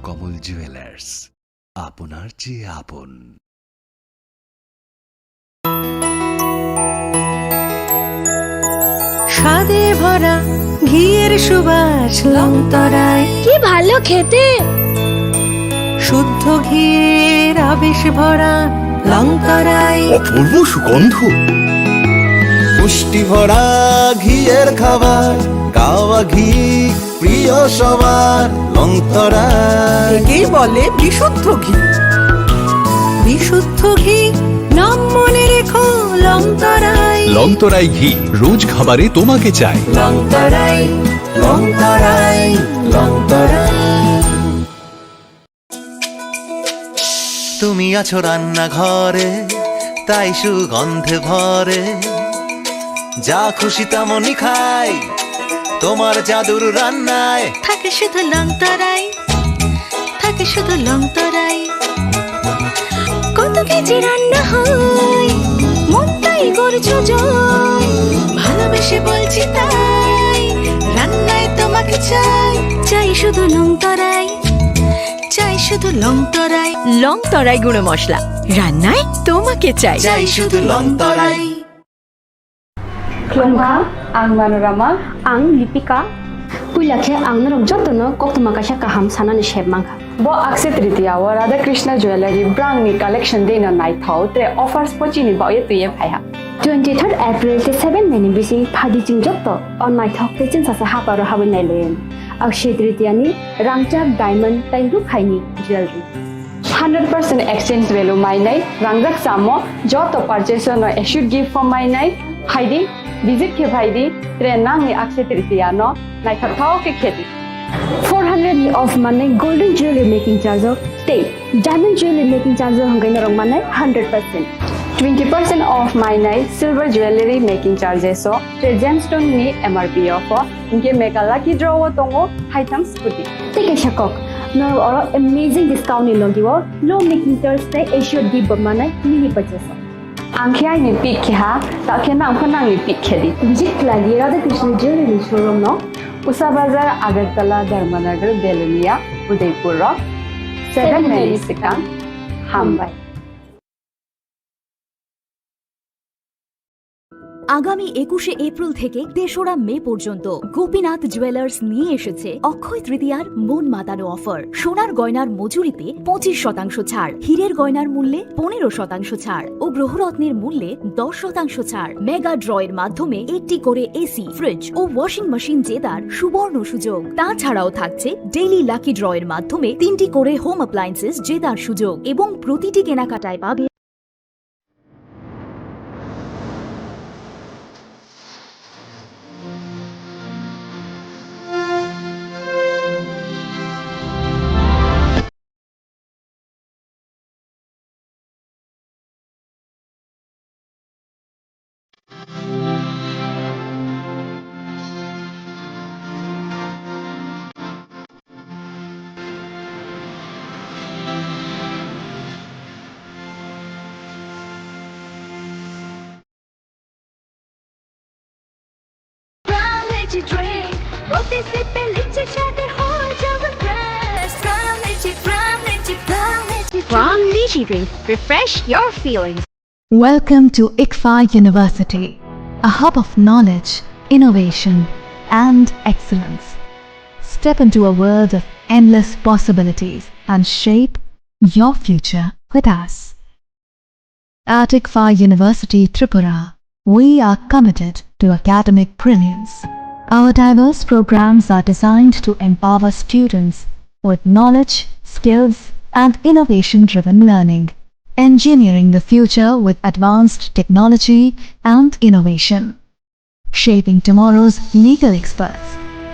কমল jewellers, আপনার চেয়ে আপন। স্বাদে ভরা ঘিয়ের সুবাস লংতরায়, কি ভালো খেতে। শুদ্ধ ঘিয়ের আবেশ ভরা লংতরায়, অপূর্ব সুগন্ধ, পুষ্টি ভরা ঘিয়ের খাবার, গাওয়া ঘি প্রিয় সবার লংতরায়। একেই বলে বিশুদ্ধ ঘি। বিশুদ্ধ ঘি নাম মনে রেখো লংতরায়। লংতরাই ঘি রোজ খাবারে তোমাকে চাই। লংতরায়, লংতরায়, লংতরায়। তুমি আছো রান্নাঘরে, তাই সুগন্ধে ভরে, যা খুশি তেমনই খাই তোমার জাদুর রান্নায়। থাকে শুধু লংতরায়, থাকে শুধু লংতরায়। কত কেজি রান্না হয়, মনটাই করছো জয়। ভালোবেসে বলছি তাই, রান্নায় তোমাকে চাই। চাই শুধু লংতরায়, চাই শুধু লংতরায়। লংতরায় গুঁড়ো মশলা, রান্নায় তোমাকে চাই। চাই শুধু Longtharai. Klongha, ang Manorama, ang Lipika. Pulakhe ang narok jotono koktuma kasha kaham sanani shebmangha. Bo akse tritiya wa Radha Krishna Jewelry brang ni collection de na night thau te offers pochini ba ye tuye phaiha. 23rd April te 7 meni bisi phadi jing jotto on night thau te chin sasa ha paro habin nai len. Akshay tritiya ni rangchak diamond tai ru khaini jewelry. 100% exchange value mai nai rangjak samo joto purchase no should give for mai nai haidi visit ke bhaidi tre nang ni akse tritiya no night thau ke kheti. 400 ni off mane golden jewelry making charge of stay. Diamond jewelry making charge of hangai narong mane 100%. 20% off my night silver jewelry making charges so tre gemstone ni MRP offer inke mega lucky draw tongo item scooty. Take a shakok. No oro amazing discount ni longi wo low making charge te issue di bamane mini purchase. Angkhya ni pick kha ta khena angkhana ni pick khedi. Visit Lali Radha Krishna Jewelry showroom no Usa Bazar Agartala Dharmanagar Belunia Udaipur Rock 7 Mexican Hambai. আগামী 21শে April থেকে 3রা মে পর্যন্ত Gopinath jewellers নিয়ে এসেছে অক্ষয় তৃতীয়ার মন মাতানো offer. সোনার গয়নার মজুরিতে 25% ছাড়, হীরের গয়নার মূল্যে 15% ছাড় ও গ্রহরত্নের মূল্যে 10% ছাড়। মেগা ড্রয়ের মাধ্যমে একটি করে এসি, ফ্রিজ ও ওয়াশিং মেশিন জেতার সুবর্ণ সুযোগ। তাছাড়াও থাকছে ডেইলি লাকি ড্রয়ের মাধ্যমে 3টি করে হোম অ্যাপ্লায়েন্সেস জেতার সুযোগ এবং প্রতিটি কেনাকাটায় পাবে From Lychee Drink, refresh your feelings. Welcome to ICFA University, a hub of knowledge, innovation, and excellence. Step into a world of endless possibilities and shape your future with us. At ICFA University Tripura, we are committed to academic brilliance. Our diverse programs are designed to empower students with knowledge, skills, and innovation-driven learning, engineering the future with advanced technology and innovation, shaping tomorrow's legal experts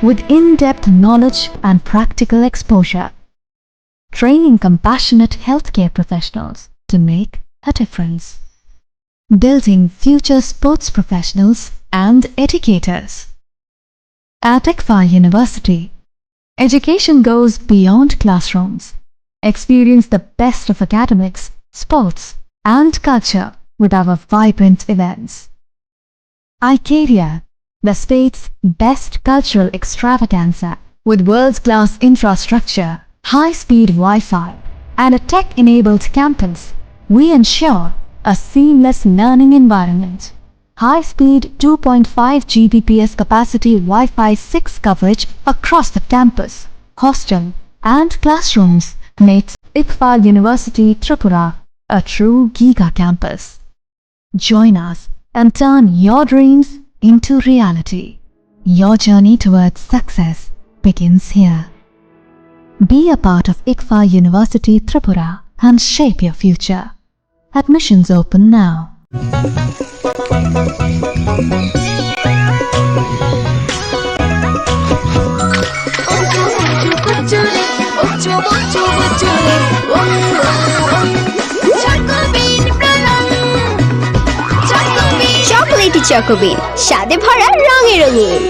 with in-depth knowledge and practical exposure, training compassionate healthcare professionals to make a difference, building future sports professionals and educators. At ICFA University, education goes beyond classrooms. Experience the best of academics, sports, and culture with our vibrant events. Icaria, the state's best cultural extravaganza with world-class infrastructure, high-speed Wi-Fi, and a tech-enabled campus, we ensure a seamless learning environment. High-speed 2.5 Gbps capacity Wi-Fi 6 coverage across the campus, hostel, and classrooms makes ICFA University Tripura a true giga campus. Join us and turn your dreams into reality. Your journey towards success begins here. Be a part of ICFA University Tripura and shape your future. Admissions open now. Chocolatey চকোবিন স্বাদে ভরা রঙে রঙিন।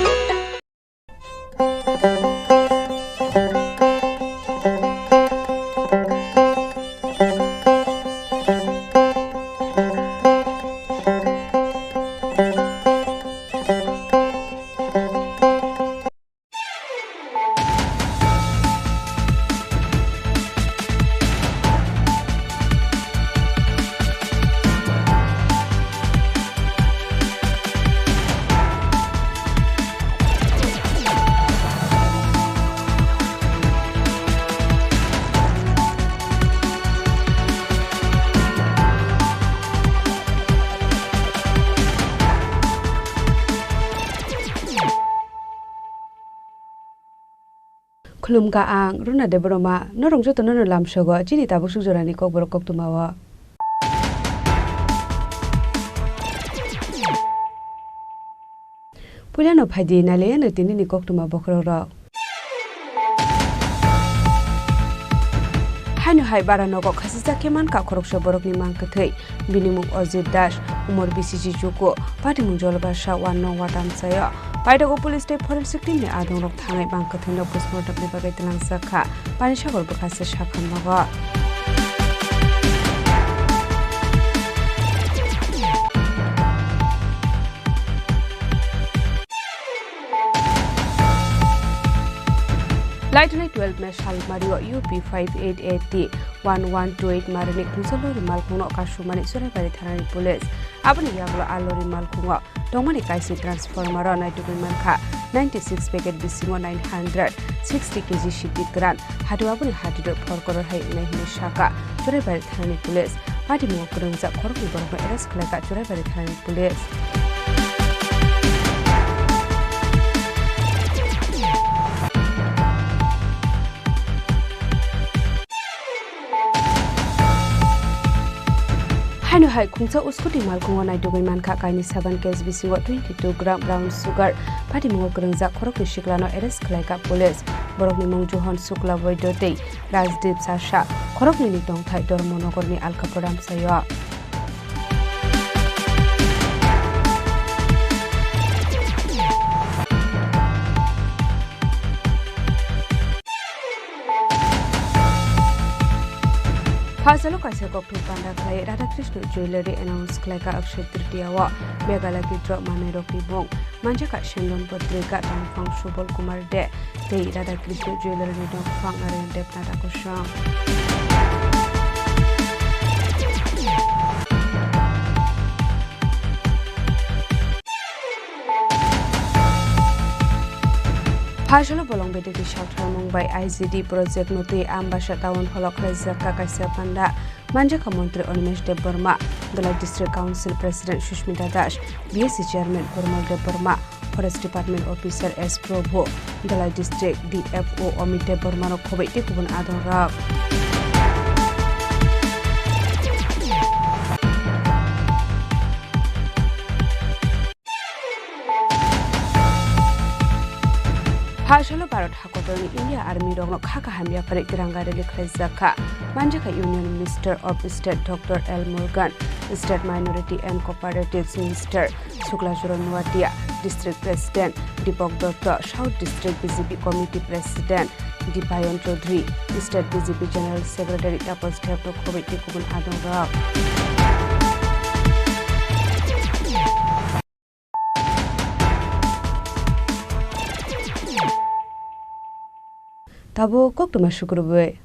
Khulum ka ang runa de broma no rong joto no lam shogo chini ta busu jorani kokborok kok tumawa Pulano phadi nale no tinini kok tuma bokro ro Hanu hai barano ko khasisa keman ka khorok sho borok ni mang kathei binimuk Ojit Das umor BCG juko patimung jolbasha wanno watam saya Paidako police state forensic team ni adong rok thangai bang kathina postmortem ni bagai telang sakha pani sagor bakase sakhan maga Lightning 12 mesh hal Mario UP 5880 1128 Marinik Musolo Rimal Kuno Kashumani Surabari Thanani Police Abani Yaglo Alori Malkungo Domani Kaisi Transformer on Manka 96 packet Bisingo 960 kg Shiti Gran Hadu Abuni Hadu Porkoro Hai Nahi Shaka Surabari Thanani Police Party Mokurunza Korku Borgo Eres Kleka Surabari Thanani Police Hanu hai khungsa uskuti malkungo nai dogai manka kaini 7 kg bisingo 22 gram brown sugar pati mungo krungja khorok ni shiklano arrest khlaika police borok ni mung Johan Sukla Boydotei Rajdeep Sasha khorok ni tong thai Dormonogor ni Alkaporam sayo Phasalo kaise koktu panda khlai Radha Krishna Jewelry announce khlaika Akshay Tritiya wa Megala Kidro Manerok ni bong manjaka Shendon Patrika Tangfang Subol Kumar de Tei Radha Krishna Jewelry ni Tangfang Aryan Depnata Kosham Phasalo bolong bede ki shauthar Mumbai IGD project noti ambasha town holok rajaka kaisa panda manjaka mantri Animesh Dev Burma Dala District Council President Shushmita Das BSc Chairman Purmal Dev Burma Forest Department Officer S Prabhu Dala District DFO Amit Dev Burma no khobai te kubun adon rak Phasalo Bharat Hakotorni India Army Rogno Khaka Hamia Pare Tiranga Rally Khlaizaka Manjaka Union Minister of State Dr. L. Morgan State Minority and Cooperatives Minister Shukla Churan Nuatia District President Deepak Dutta South District BJP Committee President Dipayan Chaudhary State BJP General Secretary Tapas Thepto Khobai Kubun Adong tabo koktoma shukrube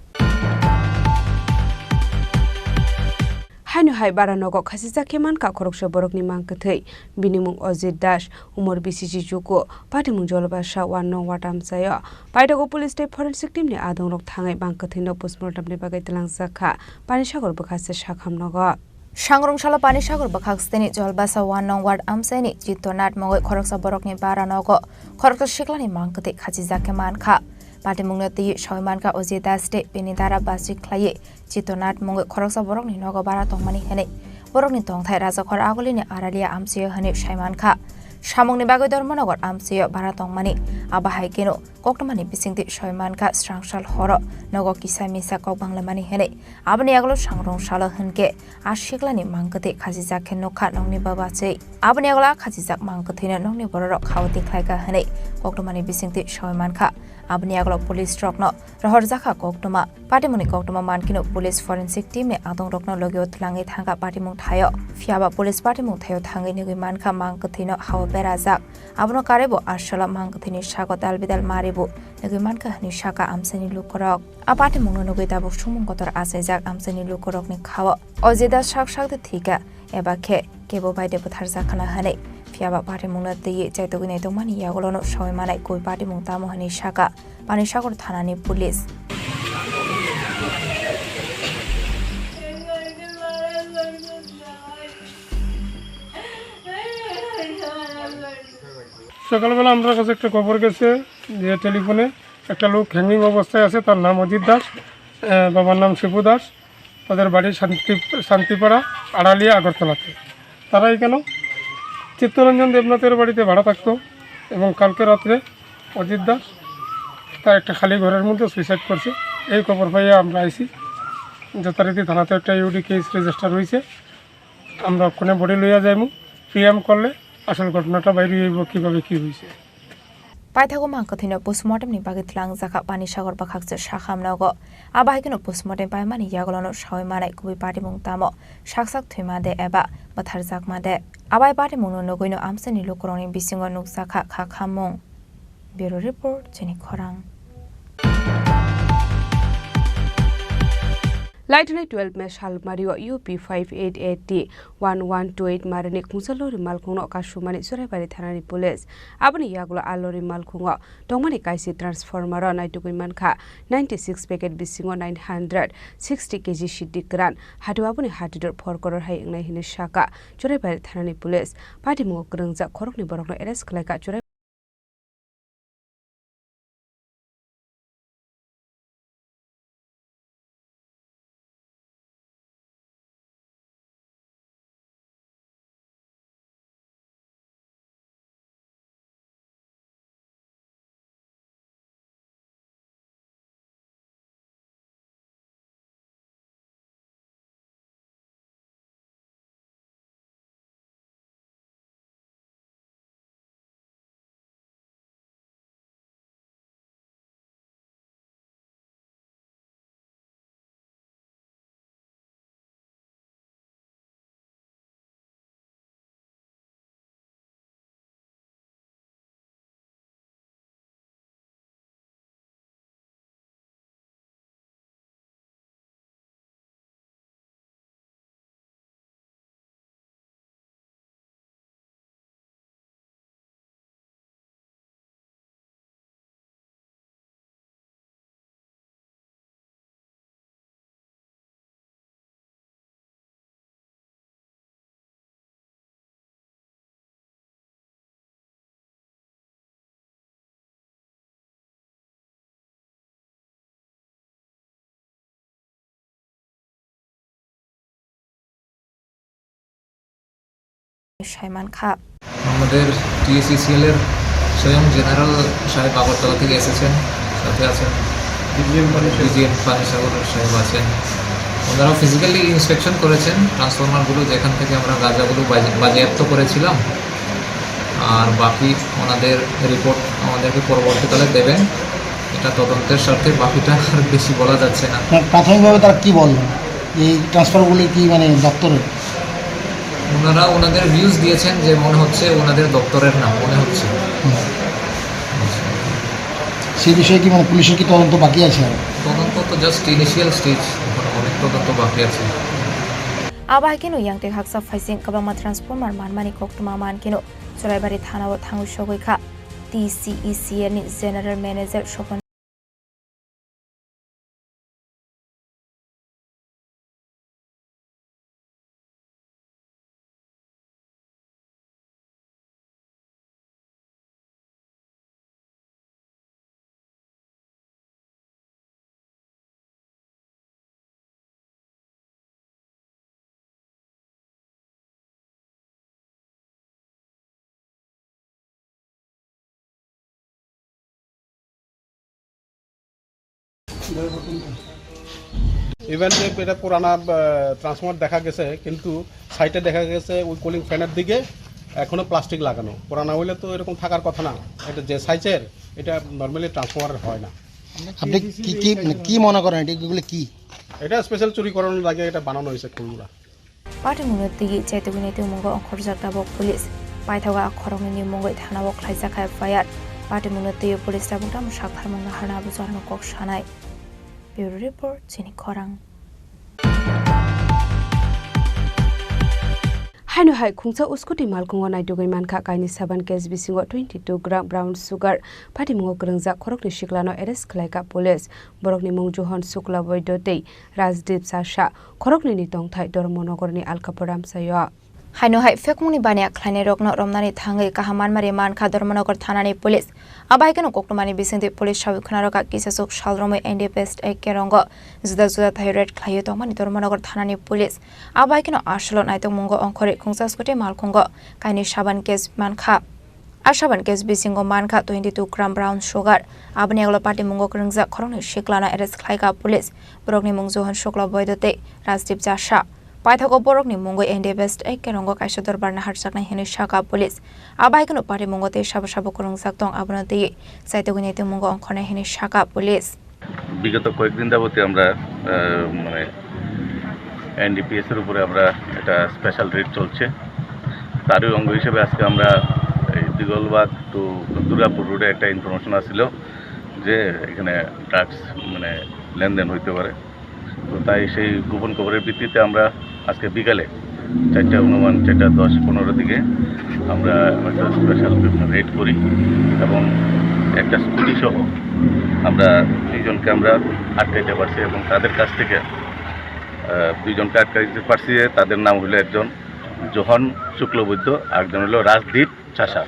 hainu hai baranogo khasisa keman ka khoroksa borokni mangkathei binimung Ojit Das umor BCG juko patimung jolbasha 1 nong watam sayo paidago police state forensic team ni adongrok thangai mangkathei no postmortem ni bagai telangjaka panisagor bakhase sakhamnogo Sangrongshalo Panisagor Bakhaksteni Jolbasa 1 nong ward amseni Chitonat Mogoi Khoroksa Borokni Baranogo Khoroksa Shiklani Mangkati Khachizake Mankha Patimungati Shoymanka Ojit Das de Benidara Basi Klaye Chitonat Mogoi Khoroksa Borokni Nogo Bara Tongmani Hene Borokni Tongthai Raja Khor Agolini Aralia Amsiyo Hane Shaimanka Samungni Bagoi Dormonogor Amsiyo Bara Tongmani Abahai Keno Koktomani Bisingti Shoymanka Strangshal Horo Nogo Kisai Misa Kok Banglamani Hene Abani Aglo Sangrongshalo Henke Ashiklani Mangkati Khachizake Nokha Nongni Babache Abani Agla Khachizak Mangkati Nongni Borok Khawati Klaika Hene Koktomani Bisingti Shoymanka Abani Aglo Police Rokno Rahorjaka Koktoma Patimuni Koktoma Mankino Police Forensic Team ne Adong Rokno Logio Tlangi Thanga Patimung Thayo Fiaba Police Patimung Thayo Thangi Nigi Manka Mangkati no Hawa Berazak Abno Karebo Ashala Mangkati ni Shagot Albidal Maribu Nigi Manka ni Shaka Amseni Lukorok Apatimung no Nogita Bushumung Kotor Asajak Amseni Lukorok ni Khawa Ojida Shak Shak de Thika Ebake Kebo Baide Butharzakana Hane Fiaba Patimungna de Jaitogine Domani Yagolono Shoymana Koi Patimung Tamo Hani Shaka Panisagor Thanani Police সকালবেলা আমার কাছে একটা খবর গেছে যে টেলিফোনে একটা লোক হ্যাঙ্গিং অবস্থায় আছে তার নাম অজিত দাস বাবার নাম শিবু দাস তাদের বাড়ি শান্তিপাড়া আড়ালিয়া আগরতলাতে তারা কেন চিত্তরঞ্জন দেবনাথের বাড়িতে ভাড়া থাকতো এবং কালকে রাত্রে অজিত দাস তার একটা খালি ঘরের মধ্যে সুইসাইড করছে এই খবর পাইয়ে আমরা আইছি যথারীতি থানাতে একটা ইউডি কেস রেজিস্টার হয়েছে আমরা ওখানে বডি লইয়া যাইমু পিএম করলে আসল ঘটনাটা বাইরে হইব কিভাবে কি হয়েছে Paithago Mangkathino postmortem ni bagi tlang zaka Panisagor Bakhakse Shakhamnogo Abahikino postmortem paimani Yagolono Shoymanai Kubi Patimung Tamo Shaksak Thimade Eba Batharzakmade Abai Patimung Nogoino Amseni Lukoroni Bisingo Nuksaka Khakamung Bureau Report Chini Khorang Lightning 12 mesh hal Mario UP 588 1128 Marani Kunsalori Malkungo Kashumani Surabari Thanani Police Abani Yagula Alori Malkungo Domani Kaisi Transformer on Naitukumanka 96 packet Bisingo 960 kg Shidi Gran Hadu Abuni Hatidor Porkor Hai Inglahini Shaka Surabari Thanani Police Party Mo Grungza Korokni Borokno Eres Klaka Shaimanka আমাদের টিএসসিসিএল এর স্বয়ং general সাহেব আগরতলা থেকে এসেছেন সাথে আছেন DGM Panisagar সাহেব আছেন ওনারা ফিজিক্যালি ইন্সপেকশন করেছেন ট্রান্সফরমারগুলো যেখান থেকে আমরা গাঁজাগুলো বাজেয়াপ্ত করেছিলাম আর বাকি ওনাদের রিপোর্ট আমাদেরকে পরবর্তীকালে দেবেন এটা তদন্তের স্বার্থে বাকিটা আর বেশি বলা যাচ্ছে না প্রাথমিকভাবে তারা কি বলবেন এই ট্রান্সফারগুলি কি মানে দপ্তরের ওনারা ওনাদের ভিউজ দিয়েছেন যে মনে হচ্ছে ওনাদের দপ্তরের নাম মনে হচ্ছে সেই বিষয়ে কি মানে পুলিশের কি তদন্ত বাকি আছে? তদন্ত তো জাস্ট ইনিশিয়াল স্টেজ, অনেক তদন্ত বাকি আছে। আবাহ কেন ইয়াংতে হাকসা ফাইসিং কাবামা ট্রান্সফরমার মানমানি কক্টমা মান কেন চরাইবাড়ি থানাও থাঙ্গু সগৈখা TCECL ni general manager Swapan ইভেন এটা পুরানা ট্রান্সফর্মার দেখা গেছে, কিন্তু সাইটে দেখা গেছে ওই কুলিং ফ্যানের দিকে এখনো প্লাস্টিক লাগানো। পুরানা হইলে তো এরকম থাকার কথা না, এটা যে সাইজের এটা নর্মালি ট্রান্সফর্মার হয় না। আপনি কি মনে করেন এগুলো কি? এটা স্পেশাল চুরি করানোর লাগে এটা বানানো হয়েছে কুলগুলা। পার্টি মুনতি চেতুগুনিতে মুঙ্গ অংখর জাগদাবক পুলিশ পাইথাওয়া খরংনি মুঙ্গই থানাবক খাইজাখা ফায়ার পার্টি মুনতি পুলিশ রাবুটাম সাখার মুঙ্গা হারনা বুজারনো কক সানাই। ব্যুরো রিপোর্ট চিনি খরাং। Hainu hai khungsa uskuti malkungo naidugoi manka kaini 7 case bisingo 22 gram brown sugar pati mungo krungja khorokni shiklano arrest khlaika police borokni mung Johan Sukla Boydotei Rajdip Sasha khorokni ni tongthai Dormonogorni Alkaporam sayo হাইনো হাই ফেকমুনি বানিয়া খ্লাইনে রকন রমনানি থাঙ্গै কাহামান মারি মানখা ধর্মনগর থানানি পুলিশ আবাইকেন কোকটমানি বিসিংদি পুলিশ সাবিখনারকা কিসাসুক শালরমে এনডিপেস্ট একে রঙ্গ জুদা জুদা থাইরেট খ্লাইयो তংমানি ধর্মনগর থানানি পুলিশ আবাইকেন আসলো নাইতং মুঙ্গ অংখরে খুংসাসকটে মালখুঙ্গ কাইনি সাবান কেস মানখা আর সাবান কেস বিসিংগ মানখা 22 গ্রাম ব্রাউন সুগার আবনি এগুলো পার্টি মুঙ্গ krungja খরংনি শিকলানা এরেস্ট খ্লাইকা পুলিশ বরকনি মুং Johan Sukla Boydotei Rajdip Sasha পাইথাগো বরকনি মুঙ্গই এনডিপেস্ট একে রঙ্গ কাইসা দরবার না হারসাকনা হেনি শাখা পুলিশ আবাইকেন পার্টি মুঙ্গতে সাবসাবো krungsak tong abnati সাইতগুনিতে মুঙ্গ অংখনে হেনি শাখা পুলিশ বিগত কয়েকদিন যাবতীয় আমরা মানে এনডিপিএস এর উপরে আমরা একটা স্পেশাল রেড চলছে, তারই অঙ্গ হিসেবে আজকে আমরা এই দিগলবাগ টু দুর্গাপুর রোডে একটা ইনফরমেশন আসছিল যে এখানে ড্রাগস মানে লেনদেন হইতে পারে। তো তাই সেই গোপন খবরের ভিত্তিতে আমরা আজকে বিকালে 4:10-15 দিকে আমরা একটা স্পেশাল রেড করি এবং একটা স্কুটি সহ আমরা 2 জনকে আমরা আটকাইতে পারছি এবং তাদের কাছ থেকে 2 জনকে আটকাইতে পারছি। তাদের নাম হলো একজন Johan Sukla Boydotei, একজন হলো রাজদীপ চাষা,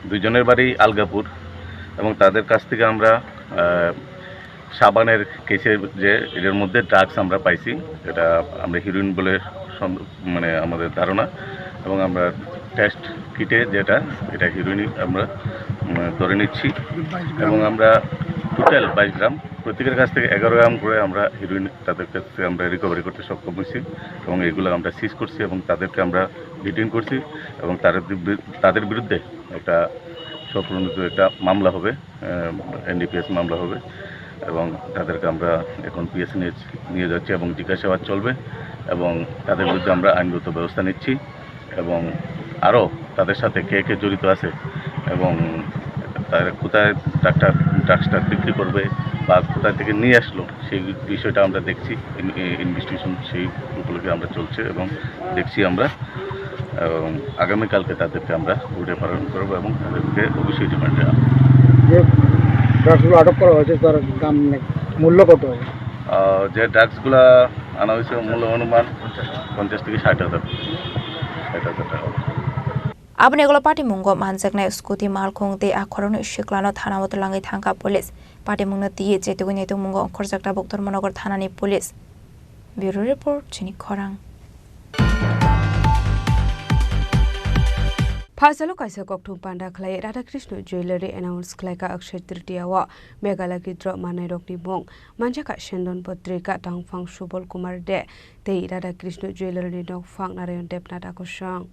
2 জনের বাড়ি আলগাপুর এবং তাদের কাছ থেকে আমরা সাবানের কেসে যে এর মধ্যে ড্রাগস আমরা পাইছি, এটা আমরা হিরোইন বলে মানে আমাদের ধারণা এবং আমরা টেস্ট কিটে যেটা এটা হিরোইনই আমরা ধরে নিচ্ছি এবং আমরা টোটাল 22 গ্রাম প্রত্যেকের কাছ থেকে 11 গ্রাম করে আমরা হিরোইন তাদের কাছ থেকে আমরা রিকভারি করতে সক্ষম হয়েছি এবং এগুলো আমরা সিজ করছি এবং তাদেরকে আমরা ডিটেইন করছি এবং তাদের বিরুদ্ধে একটা স্বপ্রণোদিত একটা মামলা হবে, এনডিপিএস মামলা হবে এবং তাদেরকে আমরা এখন পিএস নিয়ে যাচ্ছি এবং জিজ্ঞাসাবাদ চলবে এবং তাদের বিরুদ্ধে আমরা আইনগত ব্যবস্থা নিচ্ছি এবং আরও তাদের সাথে কে কে জড়িত আছে এবং তারা কোথায় ড্রাগসটা বিক্রি করবে বা কোথায় থেকে নিয়ে আসলো সেই বিষয়টা আমরা দেখছি। ইনভেস্টিগেশন সেই উপলক্ষে আমরা চলছে এবং দেখছি আমরা আগামীকালকে তাদেরকে আমরা রুটে প্রেরণ করবো এবং তাদেরকে অবশ্যই রিমান্ডে আনবো। যে ড্রাগসগুলো আটক করা হয়েছে তার দাম মূল্য কত? যে ড্রাগসগুলো আনা হয়েছে মূল্য অনুমান 50 থেকে 60,000 টাকা। abni egulo party mungo manjakna scooty malkhongte akhorone shiklano thana motlangai thangka police party mungno tiye chetuguni tu mungo khorjakta boktor monogar thana ni police bureau report Chini Khorang Phasalo kaisa kokthum panda khlai Radha Krishna Jewelry announce khlaika Akshay Tritiya wa Meghala Gidro Manai Rokni Bong Manjaka Shendon Potrika Tangfang Subol Kumar De Tei Radha Krishna Jewelry ni dong Fang Narayan Depnata Kosang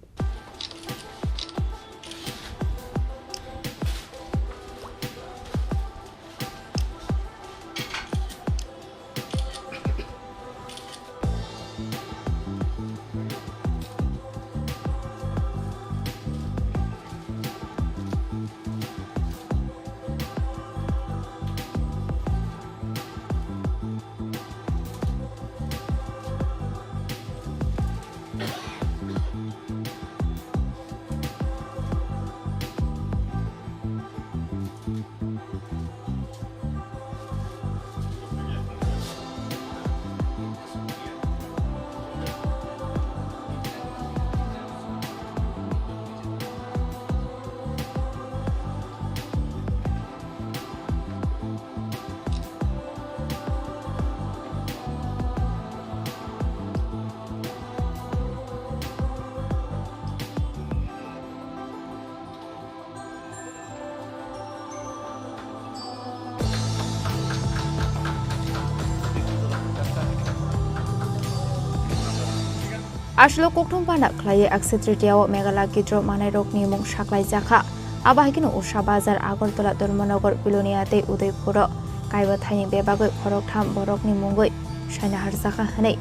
Ashlo koktum panak khlai aksetritiao megala gidro manai rokni mung saklai jakha abahikino usha bazar agartala dharmanagar biloniate udaipura kaiba thaini bebagoi khorok tham borokni mungoi shaina harjaka hanei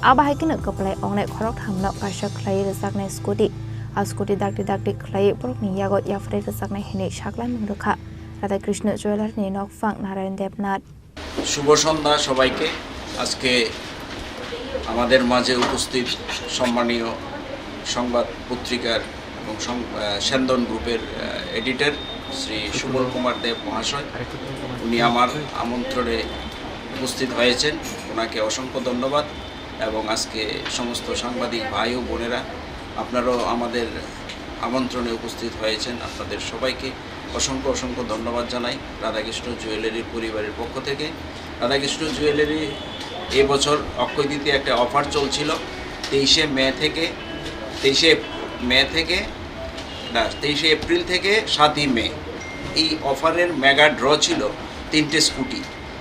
abahikino kaplai ongnai khorok thamno kaisa khlai rejaknai scooty scooty dakti khlai borokni yago yafre rejaknai hanei saklai mungrakha Radha Krishna Jewelers ni nokfang Narayan Devnath শুভ সন্ধ্যা সবাইকে আজকে আমাদের মাঝে উপস্থিত সম্মানীয় সংবাদ পত্রিকার এবং সেন্দন গ্রুপের এডিটর শ্রী সুবল কুমার দেব মহাশয় উনি আমার আমন্ত্রণে উপস্থিত হয়েছেন ওনাকে অসংখ্য ধন্যবাদ এবং আজকে সমস্ত সাংবাদিক ভাই ও বোনেরা আপনারাও আমাদের আমন্ত্রণে উপস্থিত হয়েছেন আপনাদের সবাইকে অসংখ্য ধন্যবাদ জানাই রাধাকৃষ্ণ জুয়েলারির পরিবারের পক্ষ থেকে রাধাকৃষ্ণ জুয়েলারি এবছর অক্ষয় তৃতীয়া একটা অফার চলছিল 23 এপ্রিল থেকে 7 মে এই অফারের মেগা ড্র ছিল 3টে স্কুটি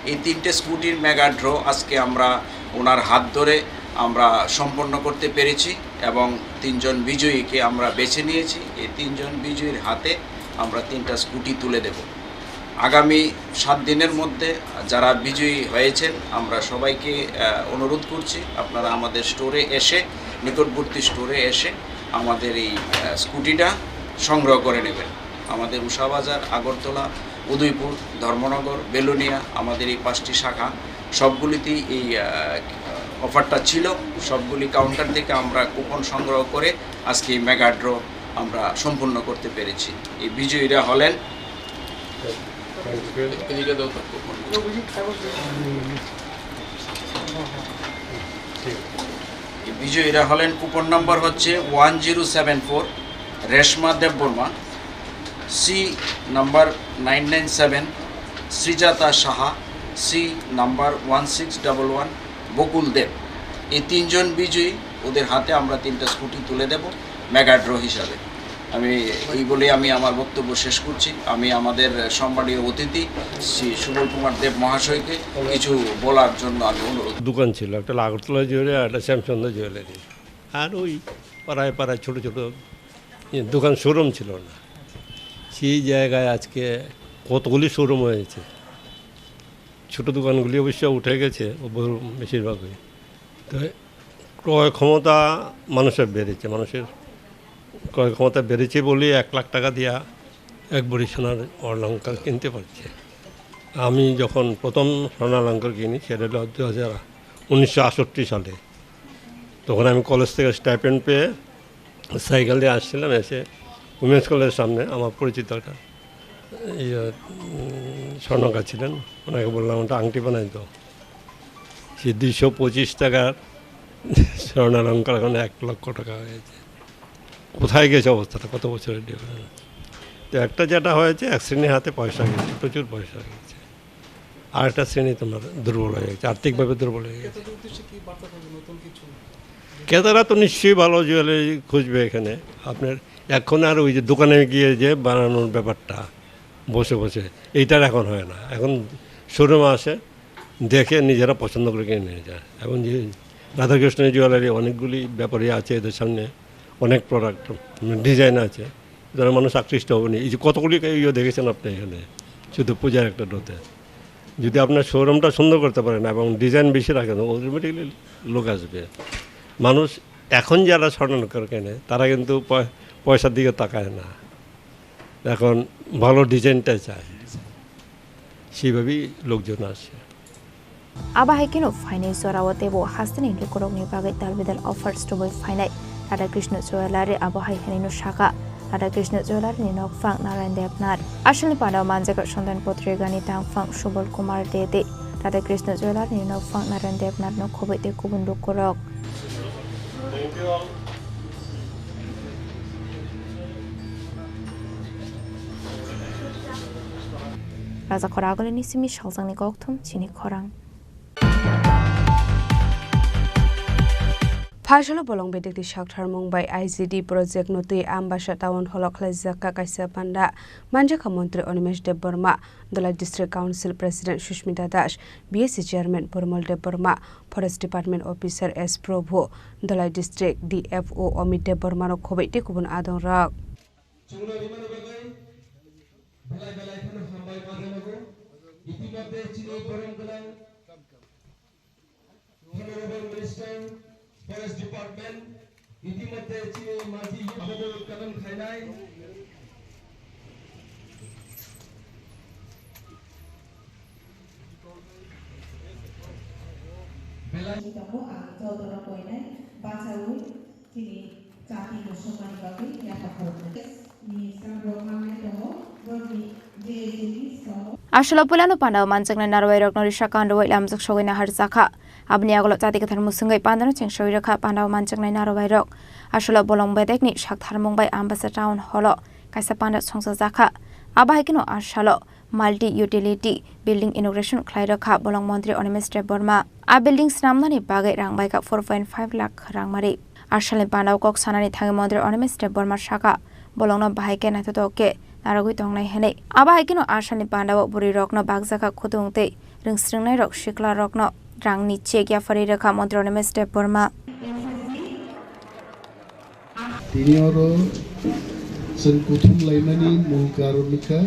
এই 3টে স্কুটির মেগা ড্র আজকে আমরা ওনার হাত ধরে আমরা সম্পন্ন করতে পেরেছি এবং 3 জন বিজয়ীকে আমরা বেছে নিয়েছি এই 3 জন বিজয়ীর হাতে আমরা 3টা স্কুটি তুলে দেব আগামী 7 দিনের মধ্যে যারা বিজয়ী হয়েছেন আমরা সবাইকে অনুরোধ করছি আপনারা আমাদের স্টোরে এসে নিকটবর্তী স্টোরে এসে আমাদের এই স্কুটিটা সংগ্রহ করে নেবেন আমাদের উষাবাজার আগরতলা উদয়পুর ধর্মনগর বেলোনিয়া আমাদের এই 5টি শাখা সবগুলিতেই এই অফারটা ছিল সবগুলি কাউন্টার থেকে আমরা কুপন সংগ্রহ করে আজকে এই মেগা ড্র আমরা সম্পূর্ণ করতে পেরেছি এই বিজয়ীরা হলেন কুপন নম্বর হচ্ছে 1074 Reshma Debbarma C number 997 Srijata Saha C number 1611 Bakul Deb এই 3 জন বিজয়ী ওদের হাতে আমরা 3টা স্কুটি তুলে দেব মেগা ড্র হিসাবে আমি এই বলে আমি আমার বক্তব্য শেষ করছি আমি আমাদের সম্মানীয় অতিথি শ্রী সুবল কুমার দেব মহাশয়কে কিছু বলার জন্য আমি অনুরোধ দোকান ছিল একটা আগরতলা জুয়েলারি আর একটা শ্যামচন্দ্র জুয়েলারি আর ওই পাড়ায় ছোটো ছোটো দোকান শোরুম ছিল না সেই জায়গায় আজকে কতগুলি শোরুম হয়েছে ছোটো দোকানগুলি অবশ্য উঠে গেছে বেশিরভাগই তো ক্রয় ক্ষমতা মানুষের বেড়েছে বলে 1 লাখ টাকা দিয়া এক ভরি সোনার অলঙ্কার কিনতে পারছে আমি যখন প্রথম স্বর্ণালঙ্কার কিনি সেটা হলো 1968 সালে তখন আমি কলেজ থেকে স্টাইপেন্ড পেয়ে সাইকেল দিয়ে আসছিলাম এসে উমেন্স কলেজের সামনে আমার পরিচিত একটা স্বর্ণকার ছিলেন ওনাকে বললাম ওটা আংটি বানাই তো সে 225 টাকার স্বর্ণালঙ্কার এখন 1 লক্ষ টাকা হয়েছে কোথায় গেছে অবস্থাটা কত বছরের ডিফারেন্স তো একটা যেটা হয়েছে এক শ্রেণীর হাতে পয়সা গেছে প্রচুর পয়সা গেছে আর একটা শ্রেণী তোমার দুর্বল হয়ে গেছে আর্থিকভাবে দুর্বল হয়ে গেছে ক্রেতারা তো নিশ্চয়ই ভালো জুয়েলারি খুঁজবে এখানে আপনার এখন আর ওই যে দোকানে গিয়ে যে বানানোর ব্যাপারটা বসে এইটার এখন হয় না এখন শোরুমে আসে দেখে নিজেরা পছন্দ করে কিনে নিয়ে যায় এবং যে রাধাকৃষ্ণ জুয়েলারি অনেকগুলি ব্যাপারই আছে এদের সামনে অনেক প্রোডাক্ট ডিজাইন আছে যারা মানুষ আকৃষ্ট হবেনি এই যে কতগুলি দেখেছেন আপনি এখানে শুধু পূজার একটা ডোতে যদি আপনার শোরুমটা সুন্দর করতে পারেন এবং ডিজাইন বেশি রাখেন অটোমেটিকলি লোক আসবে মানুষ এখন যারা স্বর্ণালঙ্কার কেনে তারা কিন্তু পয়সার দিকে তাকায় না এখন ভালো ডিজাইনটা চায় সেইভাবেই লোকজন আসে abahikino fainai sorawatebo hastani lukorokni bagai dalbidal offers to boy fainai Radhakrishna Jewelry abahikino shaka Radhakrishna Jewelry ni nokfang Narayan Devnath ashali padaw manjaga sondan potrigani tangfang Subal Kumar Dede Radhakrishna Jewelry ni nokfang Narayan Devnath no khobite kubun lukorok Raza Khoragol ni simi shalzang ni gokthum Chini Khorang Phajalo bolong bedek di shakthar Mumbai ICD project notui ambasha town hall khlaizaka kaisa panda manjaka mantri Animesh Dev Burma Dolai District Council President Shushmita Das BSc Chairman Purmal Dev Burma Forest Department Officer S Prabhu Dolai District DFO Amit Dev Burma no khobai te kubun adong rak Honorable Minister, Forest Department, ইতিমধ্যে চিনি মাঝি Abdul Kalam খাইনাই Belai kamu atau orang koinai bacawi kini caki musuhan bagi yang terhormat. Ni sambung mana kamu bagi jenis kamu. Ashula pulano pandaw manjang na narway rok norisha kando wait lamzak showin na harzaka. Abni agolot tati kathar musungay pandano cheng showi rakha pandaw manjang na narway rok. Ashula bolong bedek ni shakthar Mumbai ambassador town holo kaisa pandat songsa zaka. Abah kino ashalo multi utility building inauguration khlai rakha bolong mantri Animesh Dev Burma. A building snamna ni bagai rangbai ka 4.5 lakh rangmari. Ashale pandaw kok sanani thangi mantri Animesh Dev Burma shaka bolong no bahai ke na toke naragui tongnai hene aba haikino ashani pandaw buri rokno bagjaka khutungte ringsringnai rok shikla rokno rangni chekya fari rakha mantri Animesh Dev Burma Tinioro sen kuthum lainani mulkaronika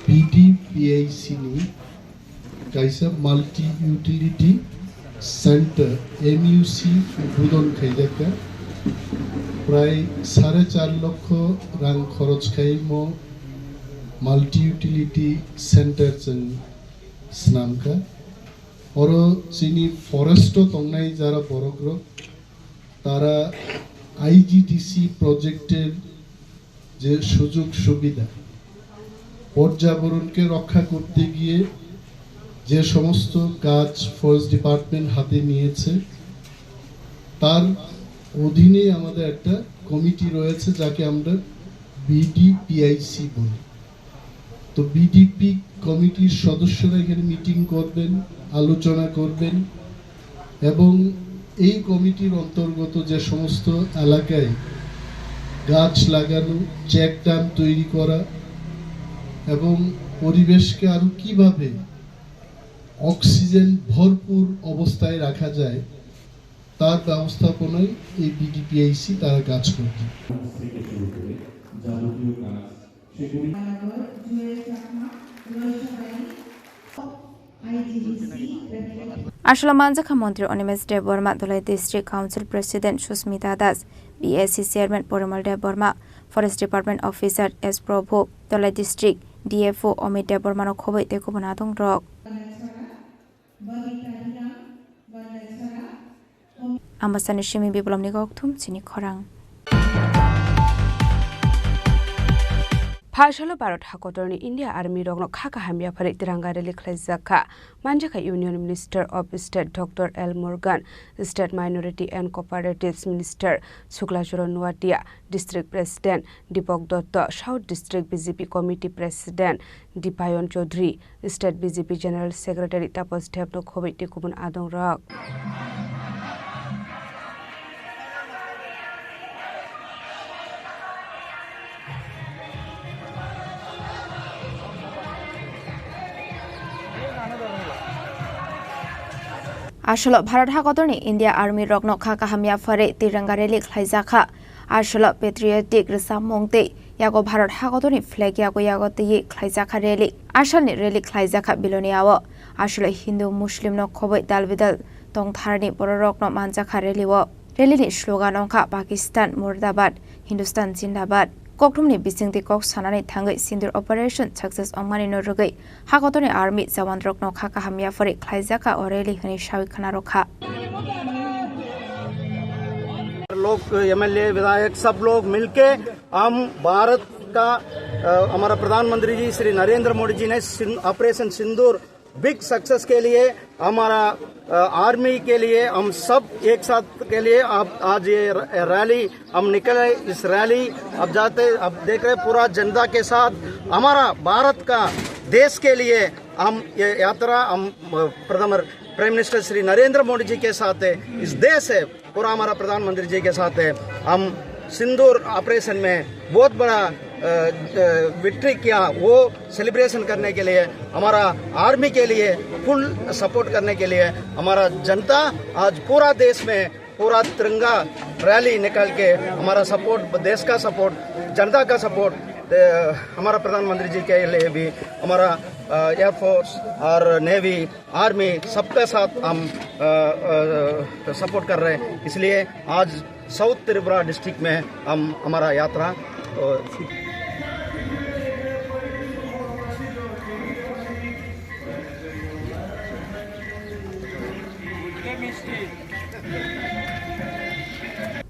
PDPIC ni kaisa multi utility center MUC উদ্বোধন খাইজাকা প্রায় 4.5 লক্ষ রাং খরচ খাইমো multi utility centre চং স্নামকা और চিনি forest তংনাই যারা বড়গ্র তারা আইজিডিসি প্রজেক্টের যে সুযোগ সুবিধা পর্যাবরণকে রক্ষা করতে গিয়ে যে সমস্ত কাজ ফরেস্ট ডিপার্টমেন্ট হাতে নিয়েছে তার অধীনে আমাদের একটা কমিটি রয়েছে যাকে আমরা বিডিপিআইসি বলি তো বিডিপি কমিটির সদস্যরা এখানে মিটিং করবেন আলোচনা করবেন এবং এই কমিটির অন্তর্গত যে সমস্ত এলাকায় গাছ লাগানো চেক ড্যাম তৈরি করা এবং পরিবেশকে আরো কিভাবে অক্সিজেন ভরপুর অবস্থায় রাখা যায় তার ব্যবস্থাপনায় এই বিডিপিআইসি তারা কাজ করবে Ashula manjaka mantri Animesh Dev Burma Dolai District Council President Shushmita Das BSc Chairman Purmal Dev Burma Forest Department Officer S Prabhu Dolai District DFO Amit Dev Burma no khobai te kubuna dong rok Ambasani Shimi Biblom ni gokthum Chini Khorang Phajalo Bharat Hakotorni India Army rokno khaka hamya phare tiranga rally khlaizaka manjaka Union Minister of State Dr. L. Morgan State Minority and Cooperatives Minister Suklajoro Nuatia District President Deepak Dutta South District BJP Committee President Dipayon Chaudhary State BJP General Secretary Tapas Debno khobai te kubun adong rak Ashula Bharat Hakotorni India Army rokno khaka hamya phare tiranga rally khlaizaka Ashula Patriotic Resamongte yago Bharat Hakotorni flag yago te khlaizaka rally Ashalni rally khlaizaka biloniawo Ashula Hindu Muslim no khobai dalbidal tongtharni bororokno manjaka rally wo rally ni slogan ongkha Pakistan Murdabad Hindustan Zindabad Koktumni bisingti kok sanani thangai sindur operation success ongmani no rugai Hakotorni army jawan rokno khaka hamya phare khlaizaka oreli hani shawi khana rokha लोग MLA विधायक सब लोग मिलके हम भारत का हमारा प्रधानमंत्री जी श्री नरेंद्र मोदी जी ने ऑपरेशन सिंदूर बिग सक्सेस के लिए हमारा आर्मी के लिए हम सब एक साथ के लिए अब आज ये रैली हम निकले इस रैली अब जाते अब देख रहे पूरा जनता के साथ हमारा भारत का देश के लिए हम ये यात्रा हम प्रधान प्राइम मिनिस्टर श्री नरेंद्र मोदी जी के साथ है, इस देश है पूरा हमारा प्रधानमंत्री जी के साथ है। हम सिंदूर ऑपरेशन में बहुत बड़ा विक्ट्री किया, वो सेलिब्रेशन करने के लिए, हमारा आर्मी के लिए फुल सपोर्ट करने के लिए हमारा जनता आज पूरा देश में पूरा तिरंगा रैली निकाल के हमारा सपोर्ट, देश का सपोर्ट, जनता का सपोर्ट, हमारा प्रधानमंत्री जी के लिए भी हमारा एयरफोर्स और नेवी आर्मी सबके साथ हम सपोर्ट कर रहे हैं। इसलिए आज साउथ त्रिपुरा डिस्ट्रिक्ट में हम हमारा यात्रा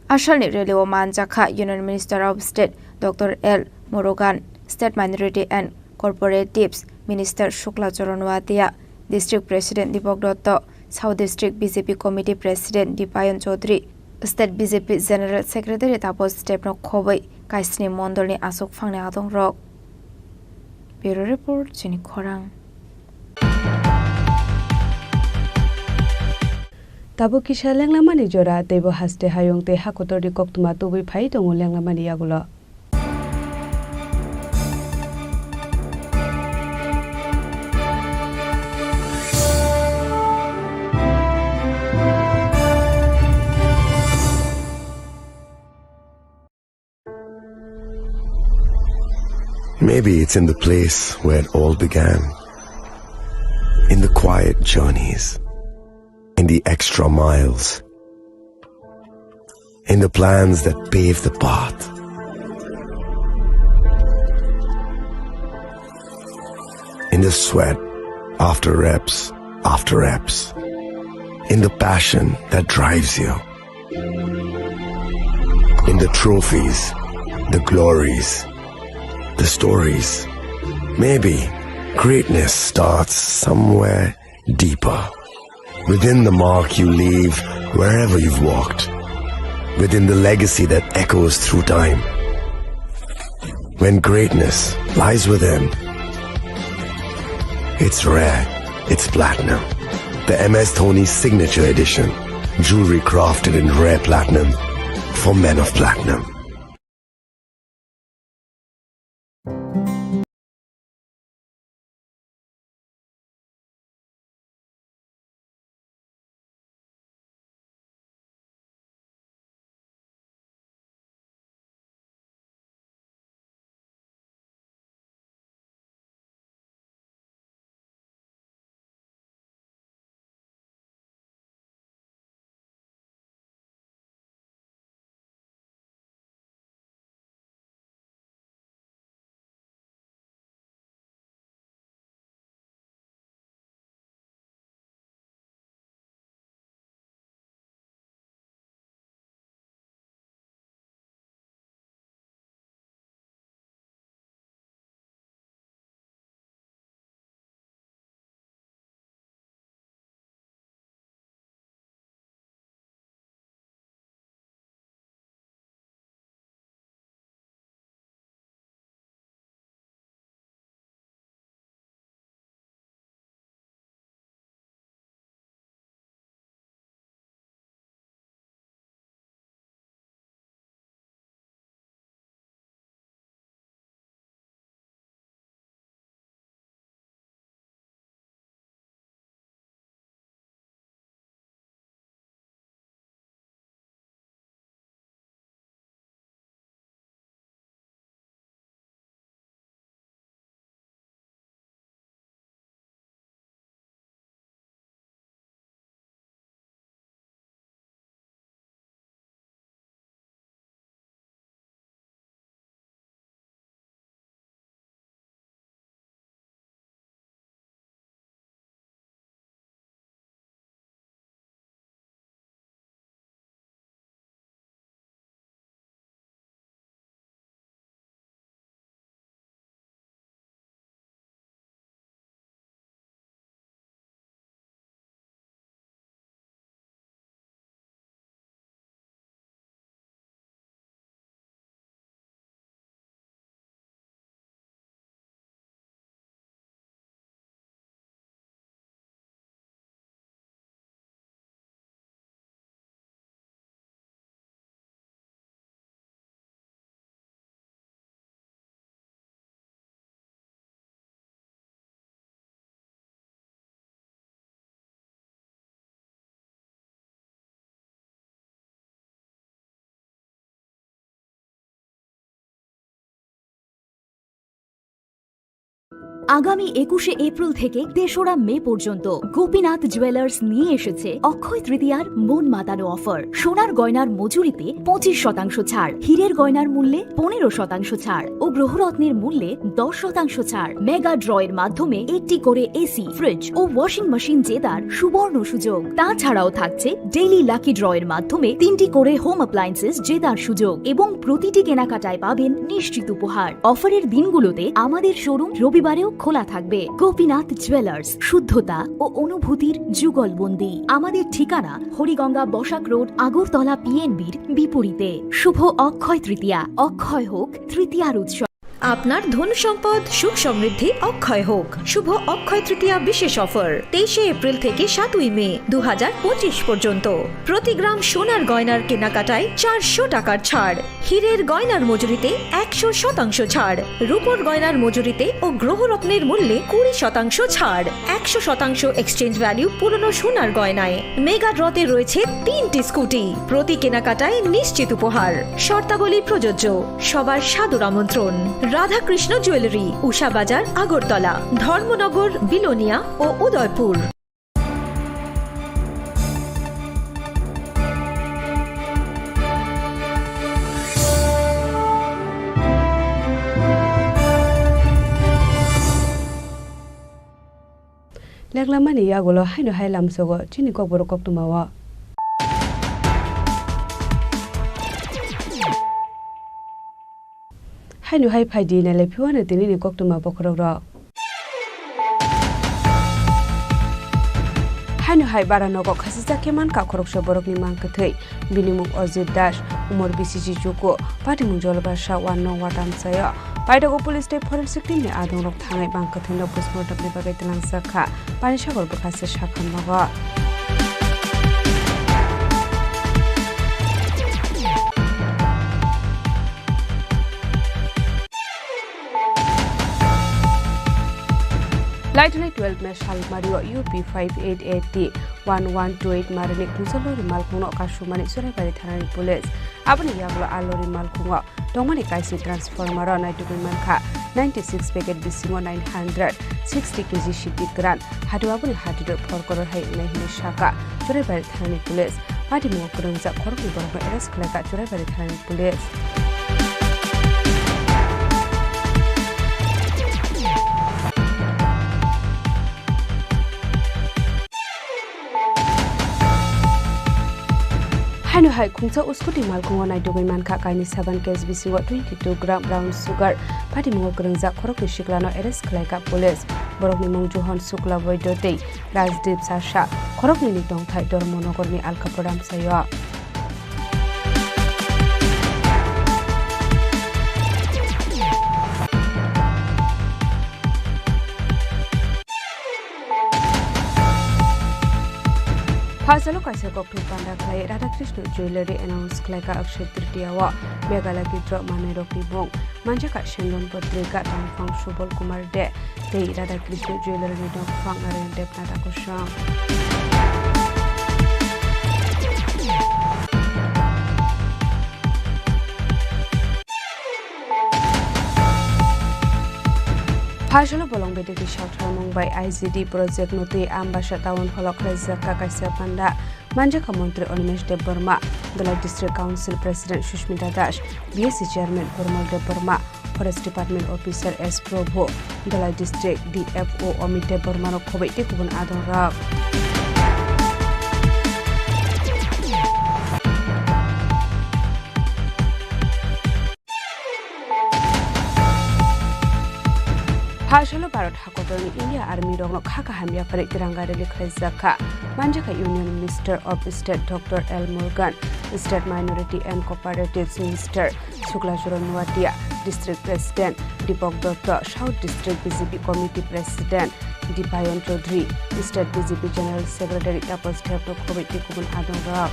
Asalni Relio Manjaka, Union Minister of State Dr. L. Murugan, State Minority and Corporatives Minister Shukla Choronwatia, District President Dipok Dotto, South District BJP Committee President Dipayan Chaudhary, State BJP General Secretary Tapos Step No Khoboi, Kaisni Mondolni Asok Fangne Adong Rock. Bureau Report, Chini Khorang. Tabo kisha lenglamani jora tebo haste hayong te hakotori koktuma tobui phai tongo lenglamani yagulo. Maybe it's in the place where it all began. In the quiet journeys. In the extra miles. In the plans that pave the path. In the sweat after reps after reps. In the passion that drives you. In the trophies, the glories, the stories. Maybe greatness starts somewhere deeper. Within the mark you leave wherever you've walked. Within the legacy that echoes through time. When greatness lies within, it's rare, it's platinum. The MS Dhoni Signature Edition. Jewelry crafted in rare platinum for men of platinum. আগামী 21শে April থেকে 3রা মে পর্যন্ত Gopinath jewellers নিয়ে এসেছে অক্ষয় তৃতীয়ার মন মাতানো offer. সোনার গয়নার মজুরিতে 25% ছাড়, হীরের গয়নার মূল্যে 15% ছাড় ও গ্রহরত্নের মূল্যে 10% ছাড়। মেগা ড্রয়ের মাধ্যমে একটি করে এসি, ফ্রিজ ও ওয়াশিং মেশিন জেতার সুবর্ণ সুযোগ। তাছাড়াও থাকছে ডেইলি লাকি ড্রয়ের মাধ্যমে 3টি করে হোম অ্যাপ্লায়েন্সেস জেতার সুযোগ এবং প্রতিটি কেনাকাটায় পাবেন নিশ্চিত উপহার। অফারের দিনগুলোতে আমাদের শোরুম রবিবারেও খোলা থাকবে। গোপীনাথ জুয়েলার্স, শুদ্ধতা ও অনুভূতির যুগলবন্দি। আমাদের ঠিকানা হরিগঙ্গা বসাক রোড, আগরতলা পিএনবির বিপরীতে। শুভ অক্ষয় তৃতীয়া, অক্ষয় হোক তৃতীয়ার উৎসব। আপনার ধন সম্পদ সুখ সমৃদ্ধি অক্ষয় হোক। শুভ অক্ষয় তৃতীয়া বিশেষ অফার 23শে এপ্রিল থেকে 7ই মে 2025 পর্যন্ত। প্রতি গ্রাম সোনার গয়নার কেনাকাটায় 400 টাকার ছাড়, হীরের গয়নার মজুরিতে 100% ছাড়, রূপোর গয়নার মজুরিতে ও গ্রহরত্নের মূল্যে 20% ছাড়, 100% এক্সচেঞ্জ ভ্যালু পুরনো সোনার গয়নায়। মেগা ড্রতে রয়েছে 3টি স্কুটি, প্রতি কেনাকাটায় নিশ্চিত উপহার। শর্তাবলী প্রযোজ্য। সবার সাদর আমন্ত্রণ। রাধাকৃষ্ণ জুয়েলারি, উষা বাজার, আগরতলা, ধর্মনগর, বিলোনিয়া ও উদয়পুর। লেগলামানি ইয়াগুলো হাইনো হাইলামসগো চিনি kokborok koktumawa hainu hai phaidi na le phiwana tini ni koktuma bokhorok ro hainu hai baranogo khasisa keman ka khorokso borok ni mangkthei binimung Ojit Das umor BCG juko patimung jolbasha 1 watam saya Paidago police state forensic team ni adong rok thangai bangkthei no postmortem ni bagai telang sakha pani sagor bakase sakhan maga Lightning 12 mesh halmario UP 588 1128 marine kusalori malkungo kasumani surai thanani police abani yaglo alori malkungo dongmani kaisi transformer na document kha 96 packet bisingo 960 kg shiti gran hadu abani hadu forkoror hai unai hini shaka surai thanani police party mo kurungja khorki borgo arrest khlaka surai thanani police Hainu hai khungsa uskuti malkungo nai dogai mankha kaini 7 kg bisingo 22 gram brown sugar pati mo kurungja khorok ni shiklano arrest khlaika police borok ni mung Johan Sukla Boydotei Rajdip Sasha khorok ni tong thai Dormonogor ni Alkaporam sayo Fasalo kaisa kokthum panda khlai Radhakrishna Jewelry announce khlaika Akshay Tritiya wa Megala Gidro Manerok Bong Manjaka Shendon Patrika Tangfang Shubal Kumar De Tei Radhakrishna Jewelry ni Dongfang Narayan Depnata Kosham Fasalo bolong bedeki shautar Mumbai ICD project noti ambasha town holok rajaka kaisa panda manjaka mantri Animesh Debbarma Dolai district council president Shushmita Das BSc chairman Purmal Debbarma forest department officer S Prabhu Dolai district DFO Amit Debbarma no khobai te kubun adon rak Fasalo Bharat Hakotorni India Army rogno khaka hamya pare tiranga rally khlaizaka manjaka Union Minister of State Dr. L. Morgan State Minority and Cooperatives Minister Shukla Nuatia District President Deepak Dutta South District BJP Committee President Dipayan Chaudhary State BJP General Secretary Tapas Thepto Khobai Kubun Adonga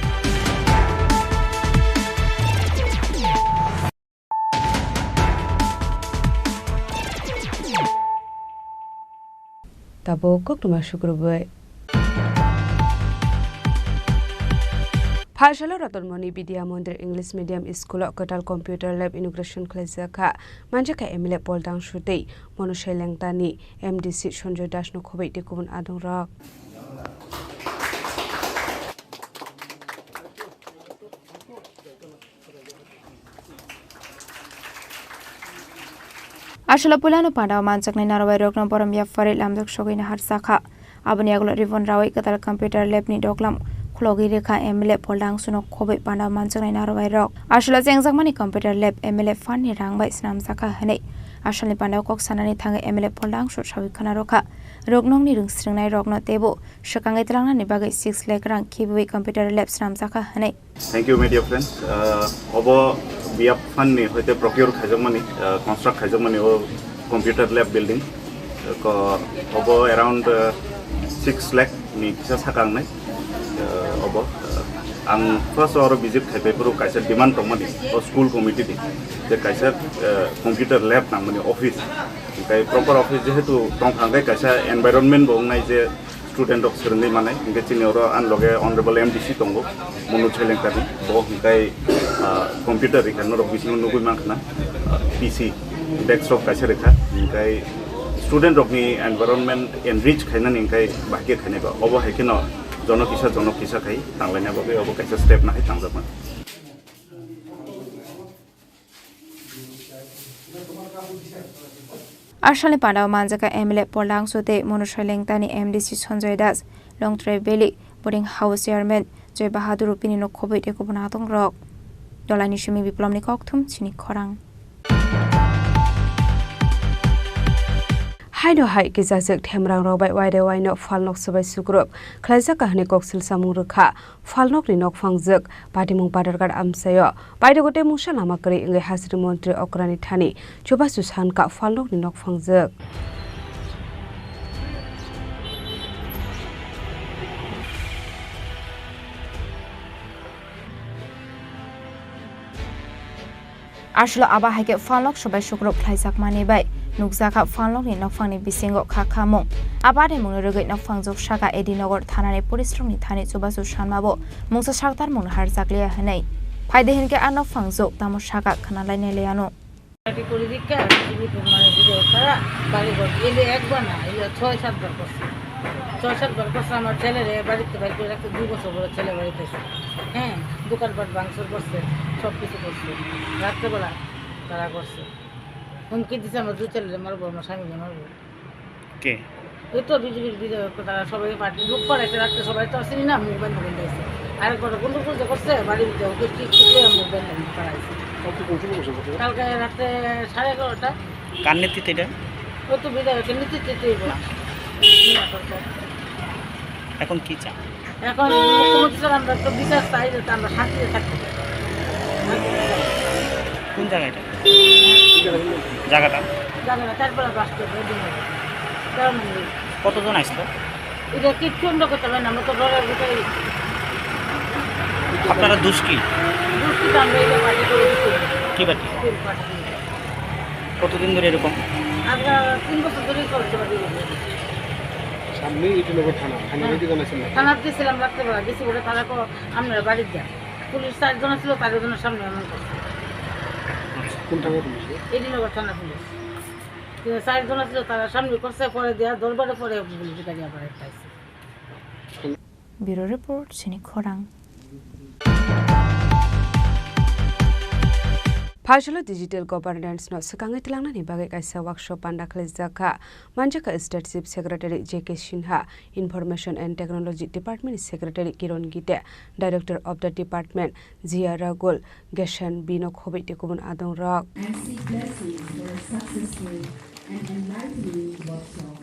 Tabo koktuma shukrubai Phashalo Ratonmoni Vidya Mandir English Medium School Katal Computer Lab Inauguration Khlaijakha Manjaka MLA Poldang Shutei Monoshai Lengtani MDC Sonjoy Dashno Khobei Tekubun Adongrok Ashla Pulano Panda Manchakni Narawai Rokno Borom Yafari Lamdok Shogin Harsaka Abaniaglo Rivon Rawai Katal Computer Lab Ni Doklam Khlogi Rekha MLA Poldang Suno Khobei Panda Manchakni Narawai Rok Ashla Zengzakmani Computer Lab MLA Fani Rangbai Snam Saka Hane Ashli Panda Kok Sanani Thanga MLA Poldang Shawi Kanaroka Rognong ni Rungstringnai Rokno Tebo Shakangai Trangna ni Bagai 6 lakh rang Kibui Computer Lab Snam Saka Hane Thank you, my dear friends. Obo biap fund ni hoite procure khajamani construct khajamani o computer lab building ko obo around 6 lakh ni kisa sakang nai obo ang first or visit khai paper kaisa demand tomani o school committee di je kaisa computer lab namani office kai proper office je hetu tong hangai kaisa environment bong nai je student of Serendai Manai, hingga sini orang anloge honorable MDC tunggu, menu celeng tadi, boh hingga komputer ikan orang bising nunggu makna PC, desktop kasih rekha, hingga student of ni environment enrich kainan hingga bahagia kainnya ba, obo hekino jono kisah kai, tanglanya bagai obo kasih step nahi tanggapan. Ashali Panda Manjaka MLA Poldang Sote Monoshai Lengtani MDC Sonjoy Das Long Tray Valley Boarding House Chairman Joy Bahadur Pinino Khobei Tekubunatong Rock Dolani Shumi Biplomni Koktum Chini Khorang Haido hai kizazek themrang robai waide waino falnok sabai sugrup khlaijaka hne koksil samung rukha falnok ni nok fangjak patimung padargar amsayo baide gote musa lama kari inge hasri mantri okrani thani chuba susan ka falnok ni nok fangjak Ashla aba haike falnok sabai sugrup khlaijak mani bai Nukjaka falnok ni nokfangni bisingo khakamung abade mungni rugoi nokfangjok saka Edinogor thanani poristrongni thani chubasu sanmabo mungsa saktar mung harjakliya hanai phaide hinke anok fangjok tamo saka khanalai neleano পরিদীক্ষা মানে video তারা বাড়ি ঘর এলে একবার না এলে 6-7 বার করছে 6-7 বার করছে আমার ছেলেরে বাড়িতে বাইরে করে রাখতে 2 বছর বড় ছেলে বাড়িতে হ্যাঁ দোকানপাট ভাঙচুর করছে সব কিছু করছে রাত্রেবেলা তারা করছে হুমকি দিছে আমার 2 ছেলেরে মারবো আমার স্বামীকে মারবো কে ওই তো বিজেপির বিধায়ক তারা সবাই পার্টি লোক করে রাত্রে সবাই তো আসেনি না মোবাইল মোবাইল দিয়েছে আরেকবার গুন্ডুগুল যে করছে বাড়ির ভিতরে ওকে ঠিক মোবাইল করাইছে কালকে রাতে 11:30টা কার নেতৃত্বে এটা ও তো বিধায়কের নেতৃত্বে এখন কি চাই এখন মুখ্যমন্ত্রী স্যার আমরা তো বিচার চাই যে আমরা শান্তিতে থাকতে কোন জায়গাটা জায়গাটা তারপরে বাস্তব কতজন আসলো এটা কি চন্ড করতে পারেন আমরা তো ঘরের ভিতরে আপনারা দুষ্কি আমরা এটা পার্টি করে দিচ্ছি কি পার্টি কতদিন ধরে এরকম আমরা 3 বছর ধরে করতে পারি সামনে ইটনগর থানা থানা দিয়েছিলাম রাত্রেবেলা গেছি বলে তারা আমরা বাড়ির যা পুলিশ 4 জন ছিল 4 জনের সামনে এমন করছে কোন থানা পুলিশ ইটনগর থানা পুলিশ 4 জন ছিল তারা সামনে করছে পরে দেয়া দরবারে পরে পুলিশ গাড়ি আবার পাইছে ব্যুরো রিপোর্ট চিনি খোরাং Phashalo digital governance no sakangai tilangna ni bagai kaisa workshop panda khlaijakha Manjaka State Chief Secretary JK Sinha Information and Technology Department Secretary Kiron Gite Director of the Department Zia Ragul Geshan Bino Khobei Tekubun Adong Rak and seek blessings for a successful and enlightening workshop.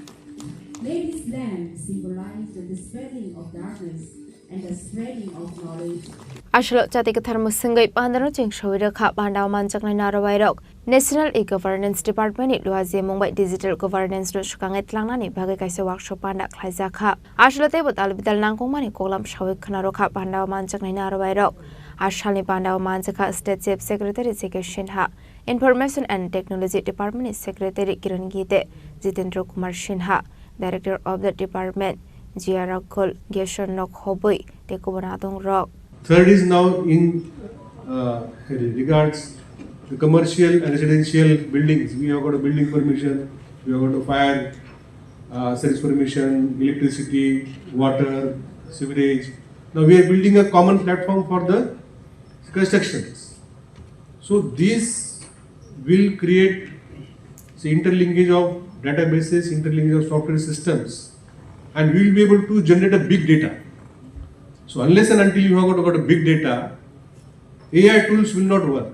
May this lamp symbolize the dispelling of darkness and the spreading of knowledge. Ashlo Chatik Thermosingai Pandano Ching Showiraka Pandao Manchakna Narawairok National E-Governance Department Luazi Mumbai Digital Governance Shkanget Langani Bagakaisa Workshop Panda Klaizaka Ashlo Tebot Albital Nangomani Kolam Shawik Kanaroka Pandao Manchakna Narawairok Ashali Pandao Manchaka State Chief Secretary J.K. Sinha Information and Technology Department Secretary Kiran Gite Jitendra Kumar Sinha Director of the Department Jiarakul Geshan Nok Hoboi Tekubonadong Rock Third is now in regards the commercial and residential buildings. We have got a building permission, we have got a fire service permission, electricity, water, sewerage. Now we are building a common platform for the constructions. So this will create the interlinkage of databases, interlinkage of software systems, and we will be able to generate a big data. So unless and until you have got a big data, AI tools will not work.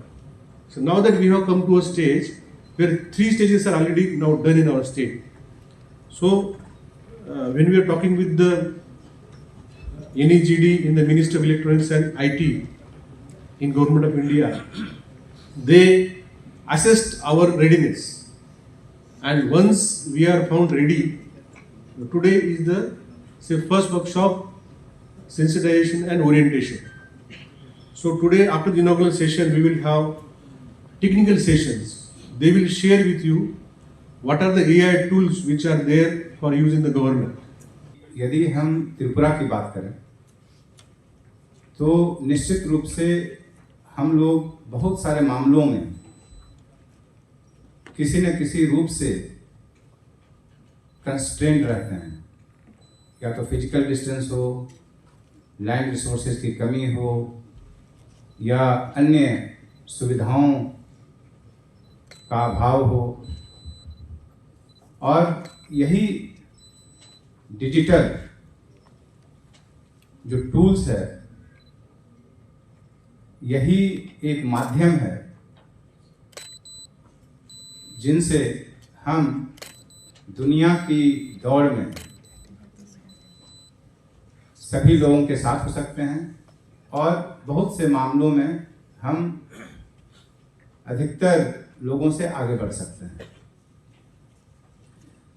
So now that we have come to a stage where 3 stages are already now done in our state. So when we are talking with the NEGD in the Ministry of Electronics and IT in Government of India, they assessed our readiness. And once we are found ready, today is the first workshop, sensitization and orientation. So today after the inaugural session, we will have technical sessions. They will share with you what are the AI tools which are there for use in the government. यदि हम त्रिपुरा की बात करें तो निश्चित रूप से हम लोग बहुत सारे मामलों में किसी न किसी रूप से कंस्ट्रेंट रहते हैं, या तो फिजिकल डिस्टेंस हो, लैंड रिसोर्सेज की कमी हो, या अन्य सुविधाओं का अभाव हो। और यही डिजिटल जो टूल्स है, यही एक माध्यम है जिनसे हम दुनिया की दौड़ में सभी लोगों के साथ हो सकते हैं और बहुत से मामलों में हम अधिकतर लोगों से आगे बढ़ सकते हैं।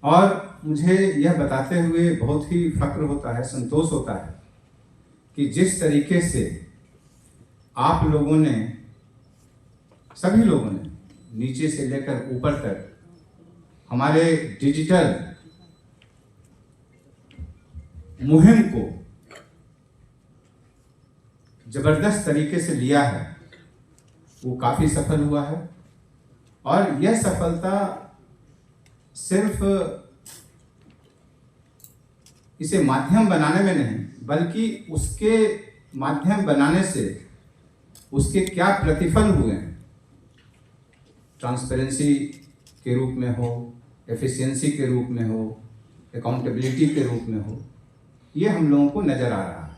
और मुझे यह बताते हुए बहुत ही फक्र होता है, संतोष होता है कि जिस तरीके से आप लोगों ने, सभी लोगों ने नीचे से लेकर ऊपर तक हमारे डिजिटल मुहिम को जबरदस्त तरीके से लिया है, वो काफी सफल हुआ है। और यह सफलता सिर्फ इसे माध्यम बनाने में नहीं, बल्कि उसके माध्यम बनाने से उसके क्या प्रतिफल हुए हैं, ट्रांसपेरेंसी के रूप में हो, एफिशिएंसी के रूप में हो, अकाउंटेबिलिटी के रूप में हो, ये हम लोगों को नजर आ रहा है।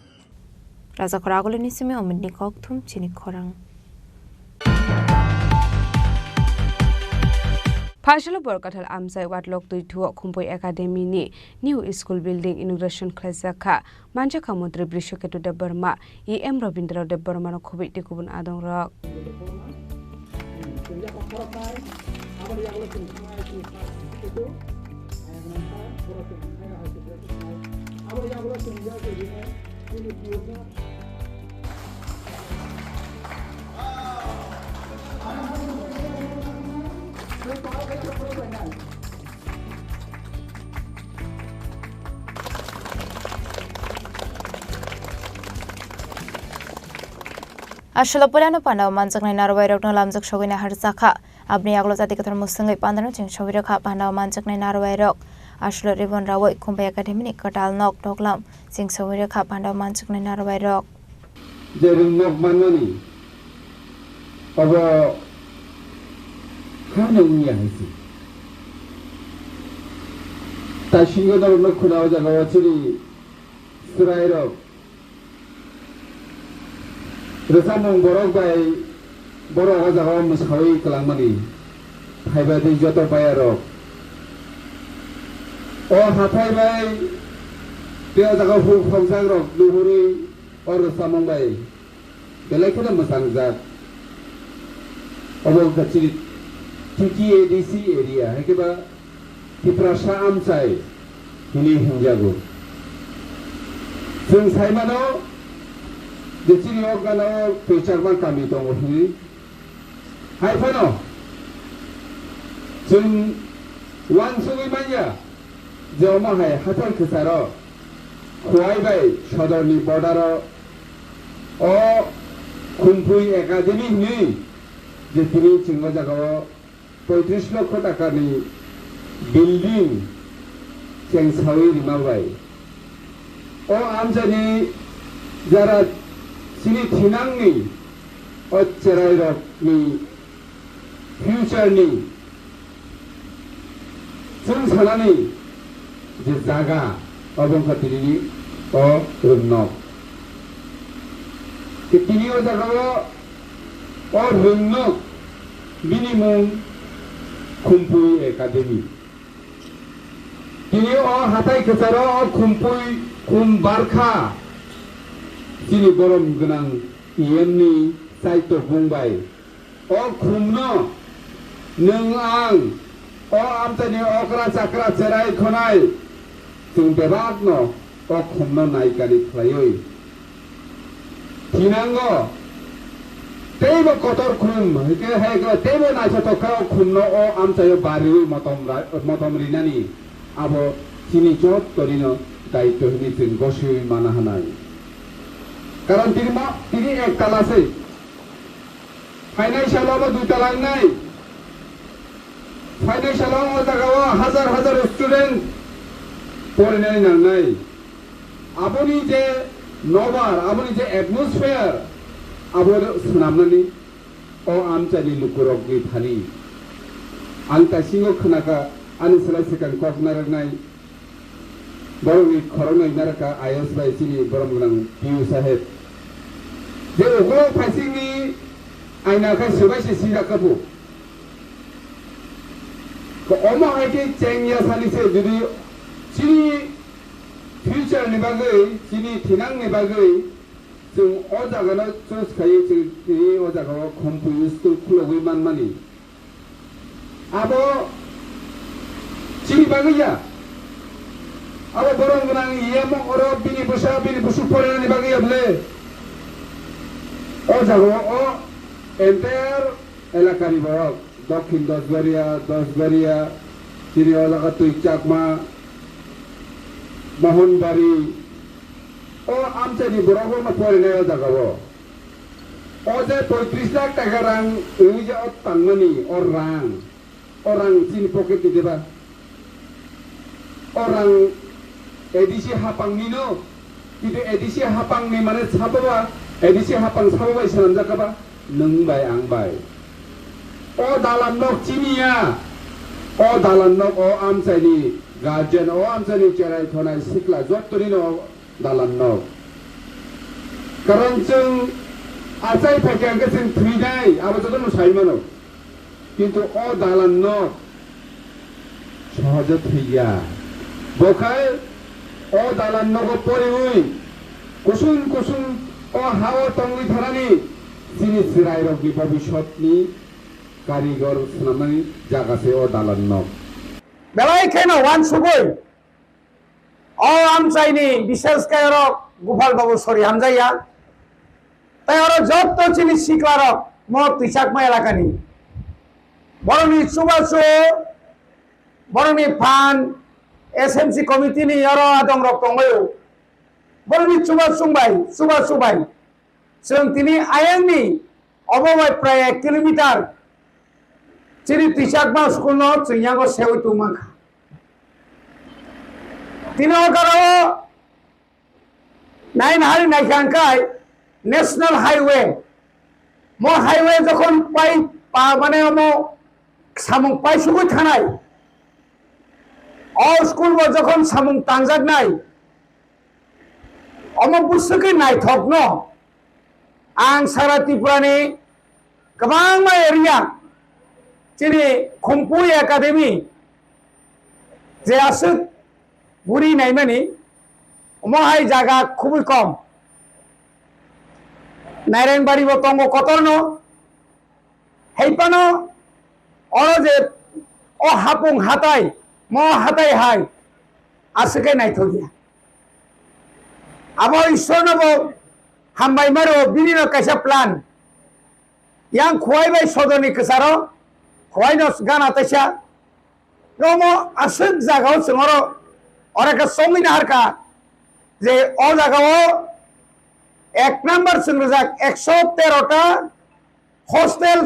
Raja Khoragol ni simi omni kok thum Chini Khorang. Partial Borkatal Amsai Watlok to Kumpoi Academy ni New School Building Inauguration Klasaka Manjaka Mudri Brishoke to the Burma E.M. Robindra de Burma Kubit de Kubun Adon Rock. Ashulapurano Panda, Mansak Narway, Lamzak Shogina Harzaka, Abni Aglos at the Musungi Pandano, Shoviraka Panda, Mansak Narway Rock, Ashula Ribbon Raway, Kumbe Academy, Katal Nok, Doglam, Sing Soviraka Panda, Mansak Narway Rock. There is no money. Our Hanum Tashingo no Kunaja Gawachiri Surairo Resamon Borok by Borok was a home Hoi Kalamani Haibati Joto Payaro or Hapai by Piazako from Zagro, Luhuri or Resamon by the Lakana Masangzat about the TTADC area, Hekeba Tiprasha Amsai, Hili Hinjago. Since Haimano, the Chini Organo, Picharman Kamito, Hili Haifano. Since one Sugimania, the Omaha, Hatal Kisaro, Huaybai, Shodorni Bordaro, O খুমপুই academy নেই যে তিনি চিংড়া জায়গাও 35 লক্ষ টাকানি building চেংসাউই রিমাবাই ও আমজানি যারা চিনি থিনাংনি ও চেরাইরকনি ফিউচারনি जों सानानै जे जागा अबंखातिनि अ रुमनक तिनि अ जागाव अ रुमनक मिनिमम खुमपुई एकाडेमी तिनि अ हाथाय खोसार अ खुमपुई खुम बारखा जिनि गरम गोनां इएमनि साइट बुंबाय अ खुमनो नों आं ओ आमतानि अकरा चक्रा चेराय खनाय जों बेबागनो ओ खुमनो नायकानि खलायै थिनांगो तेबो कतर खुम हेके हेके तेबो नायसतखा खुमनो ओ आमतायो बारिउ मतम रिनानि आबो चिनि जत करिनो दायित्व हिनि जों गसुइ माना हानाय कारण तिनि एक तालासै फाइनान्सियलाबो दुइ ताला नाय फाइनान्सियल जायगाव हाजार हाजार स्टूडेंट फरायनाय नांनाय आबोनि जे नबार आबोनि जे एटमॉस्फेयर आबो सोनाबनानै अ आमचानि लुकुरकनि थानि आं तासिङो खोनाका आनि सलाय सेकान ककनारनाय बरनि खरंनाय नारका आईएस बाय सिनि बरमगोनां पियु साहेब जे ओगो फाइसिंनि आइनाखा सोबायसे सिराकाबो अमा हाइके चेंगिया सानी से जुदी चिनी फ्यूचर नि बागै चिनी थिनां नि बागै जों अ जागाना चुज खायो चिनि अ जागाव खुमपुई स्कुल खुलगै मानमानि आबो चिनि बागैया आबो बरं गोनां इएम अरो बिनि बुसु फरायनायनि बागै आबले अ जागाव अ एन्टायर एलाकानि बरक दक्षिण दसगरिया चिनि अलाका तुई चाकमा मोहनबारी ओ आमचानि बर'फोरनो फरायनाय जागाव ओ जे 35 लाख टाका रां ओइजे तांमानि ओ रां चिनि पकेट दिबा ओ रां एडिसि हापांनिनो किन्तु एडिसि हापांनि माने साबा एडिसि हापां साबा इसान जाकाबा नों बाय आं बाय ओ दालानक चिनिया ओ दालानक ओ आमचानि गार्जियन ओ आमचानि चेराय थनाय सिख्ला जत्तरिनो दालानक कारण जों आजाय फायखांगे जों थैनाय आबादखौ साइमानो किन्तु ओ दालानक सहज थैया बखाय ओ दालानक परिउइ कुसुम ओ हाव तंगि थारानि जिनि सिरायरकनि भबिष्यतनि कारिगर सोनाबनानै जागासे अ दालानक बेलाय केनो वान सुबुय अ आमचाइनि विशेष कायरक गोपाल बाबू सरि हामजाया ताई आरो जत्त चिनि सिक्लारक म तिसाकमा एलाकानि बरनि सुबासु बरनि फान एसएमसी कमिटिनि आरो आदं रक दंबायो बरनि सुबासुबाय जों तिनि आयंनि अबबाय प्राय 1 किलोमीटर चिनि तिसाकमा स्कूल न चियागो सेवै तुमाखा तिनो करो 9 हारि नायखांखाय नेशनल हाईवे मो हाईवे जखन पाई माने मो सामुं पाइसुगै थानाय अ स्कूल बो जखन सामुं तांजागनाय अमो बुसुकै नायथकनो आं सारा त्रिपुरानि गोबां एरिया चिनि खुमपुई एकाडेमी जे आसु बुरी नायमानि महाय जागा खुबै कम नारायणबाड़ी बतंगो कतरनो हेपानो अरो जे ओ हापुं हाताय म हाताय हाय आसुके नायथगिया आबो ईश्वरनबो हामबाय मारो बिनिनो कायसा plan yang khoi bai sodoni kesaro khoi no gana taisa romo asuk jagao singoro ora ka somina harka je o jagao 1 নম্বর সংরজাক 113টা হোস্টেল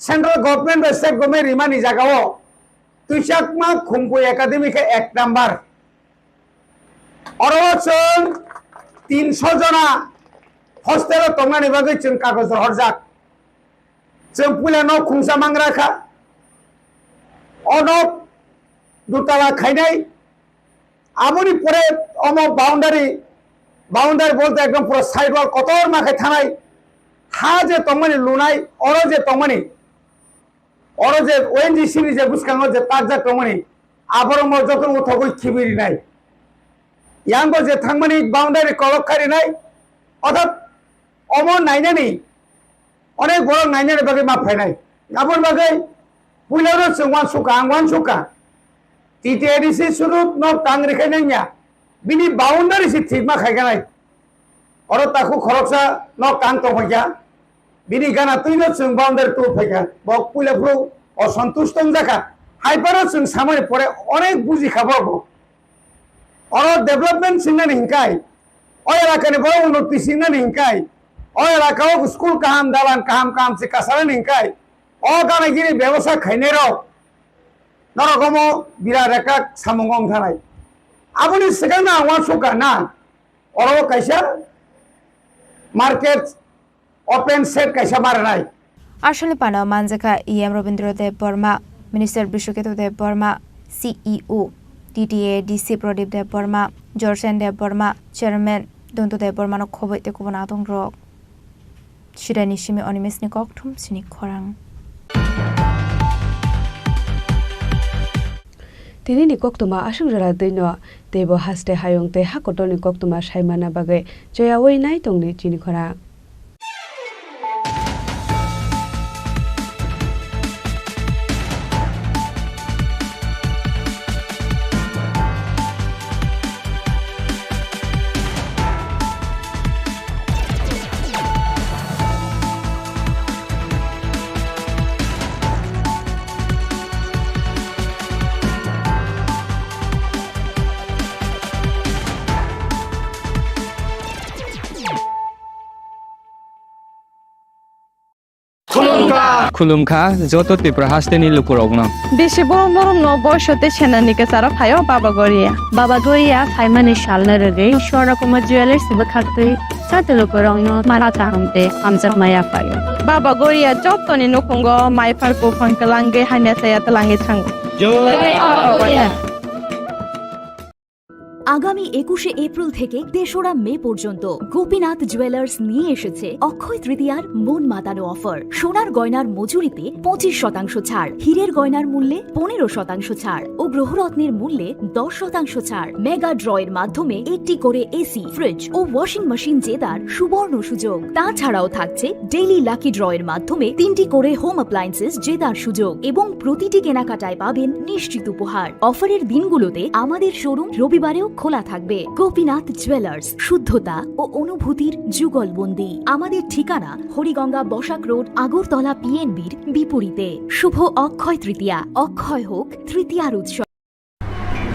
সেন্ট্রাল গভর্নমেন্ট বা স্টেট গভর্নমেন্ট রিমানি জায়গাও তুইসাকমা খুমপু একাডেমিকে 1 নম্বর অরচন 300 জনা হোস্টেল তংনানি বাগৈ जों কাগজ হরজাক जों पुलानो खुंसा मांग्राखा অনক দুতলা খাইনাই আমনি পরে অম বাউন্ডারি বলতে একদম পুরো সাইড ওয়াল কতর মাখে থানাই হা যে তংমানি লুনাই অর যে তংমানি অর যে ওএনজিসি যে বুসকাঙ্গ যে তার যে তংমানি আবরম যত উঠগই খিবিরি নাই ইয়াঙ্গ যে থাংমানি বাউন্ডারি কলকখারি নাই অর্থাৎ অম নাইনানি অনেক বড় নাইনানি বাগে মাপ ফাইনাই আবর বাগে পুইলানো जों वान सुका টিটিআইডিসি শুরু ন টাং রেখাইনাইয়া বিনি বাউন্ডারি সি ঠিকমা খাইগানাই অর তাকু খরকসা ন টাং তো ফাইয়া বিনি গানা তুইনো जों বাউন্ডারি তো ফাইয়া বক পুইলাফ্রু অসন্তুষ্ট জাকা হাইপারও जों সামনে পরে অনেক বুঝি খাবো অর ডেভেলপমেন্ট সিংনানি হিংকাই অ এলাকানি বড় উন্নতি সিংনানি হিংকাই অ এলাকাও স্কুল কাহাম দালান কাহাম সে কাসারানি হিংকাই অগানাগিরি ব্যবসা খাইনেরও নরকম বিরাট একটা সামঙ্গং থানায় আপনি সেখানে না ওয়ান সুকা না অরো কাইসা মার্কেট ওপেন সেট কাইসা মারে নাই আসলে পানো মানজাকা ইএম রবীন্দ্রদেব বর্মা মিনিস্টার বিশ্বকেতু দেব বর্মা সিইও টিটিএডিসি প্রদীপ দেব বর্মা জর্সেন দেব বর্মা চেয়ারম্যান দন্তু দেব বর্মানো খবইতে কুবনা দং রক শিরানি সিমি অনিমেসনি ককঠুম চিনি খরাং তিনি ni koktuma asung jara deino tebo haste hayong te hakotoni koktuma saimana bagai joya oi nai tongni chini khora खुलुमखा जत त्रिपुरा हास्टेनि लुकुरगनो बेसे बरम न बयसते सेनानि के सारा फायो बाबा गोरिया फाइमानि शालना रे शोरा कुमा ज्वेलर्स बखाते साते लुकुरगनो मारा चाहमते हमजक माया फायो बाबा गोरिया जतनि नखंगो माइफार को फंकलांगे हाने साया तलांगे थांगो আগামী 21শে এপ্রিল থেকে ৩রা মে পর্যন্ত গোপীনাথ জুয়েলার্স নিয়ে এসেছে অক্ষয় তৃতীয়ার মন মাতানো অফার। সোনার গয়নার মজুরিতে 25% ছাড়, হীরের গয়নার মূল্যে 15% ছাড় ও গ্রহরত্নের মূল্যে 10% ছাড়। মেগা ড্রয়ের মাধ্যমে একটি করে এসি, ফ্রিজ ও ওয়াশিং মেশিন জেতার সুবর্ণ সুযোগ। তাছাড়াও থাকছে ডেইলি লাকি ড্রয়ের মাধ্যমে 3টি করে হোম অ্যাপ্লায়েন্সেস জেতার সুযোগ এবং প্রতিটি কেনাকাটায় পাবেন নিশ্চিত উপহার। অফারের দিনগুলোতে আমাদের শোরুম রবিবারেও খোলা থাকবে। গোপীনাথ জুয়েলার্স, শুদ্ধতা ও অনুভূতির যুগলবন্দি। আমাদের ঠিকানা হরিগঙ্গা বসাক রোড, আগরতলা পিএনবির বিপরীতে। শুভ অক্ষয় তৃতীয়া, অক্ষয় হোক তৃতীয়ার উৎসব।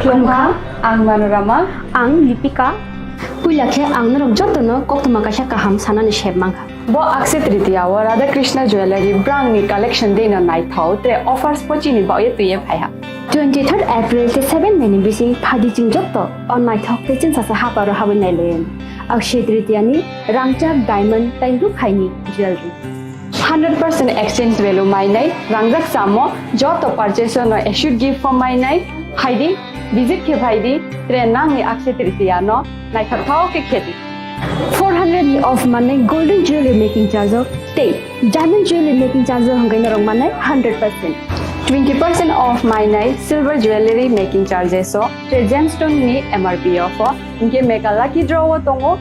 खुलुमखा आं मनोरमा आं लिपिका पुइलाखे आं नरम जतनो कोक्तमा काशा काहाम सानानि शेबमांखा बो अक्षय तृतीया व राधा कृष्ण ज्वेलरी ब्रांडनि कलेक्शन देनो नाइथाव ते ऑफर्स पचिनि बाये तुये फाया 23 एप्रिल ते 7 मेनि बिसिं फादि चिं जत्तो अन नाइथाव ते चिन सासा हापारो हाबन नाइलेन अक्षय तृतीयानि रांचाक डायमंड ताइरु खाइनि ज्वेलरी 100% एक्सचेंज वैल्यू माइनाइ रांजाक सामो जतो परचेस नो एशुड गिफ्ट फॉर माइनाइ हाइदि विजिट के भाईदी ट्रेन नांगनि अक्षय तृतीया नो नाइथाव के खेती 400 ऑफ माने गोल्डन ज्वेलरी मेकिंग चार्ज ते डायमंड ज्वेलरी मेकिंग चार्ज हंगाइन रंग माने 100% 20% ऑफ माइनाइ सिल्वर ज्वेलरी मेकिंग चार्जेस ते जेमस्टोन नि एमआरपी ऑफ इनके मेगा लकी ड्रॉ तंगो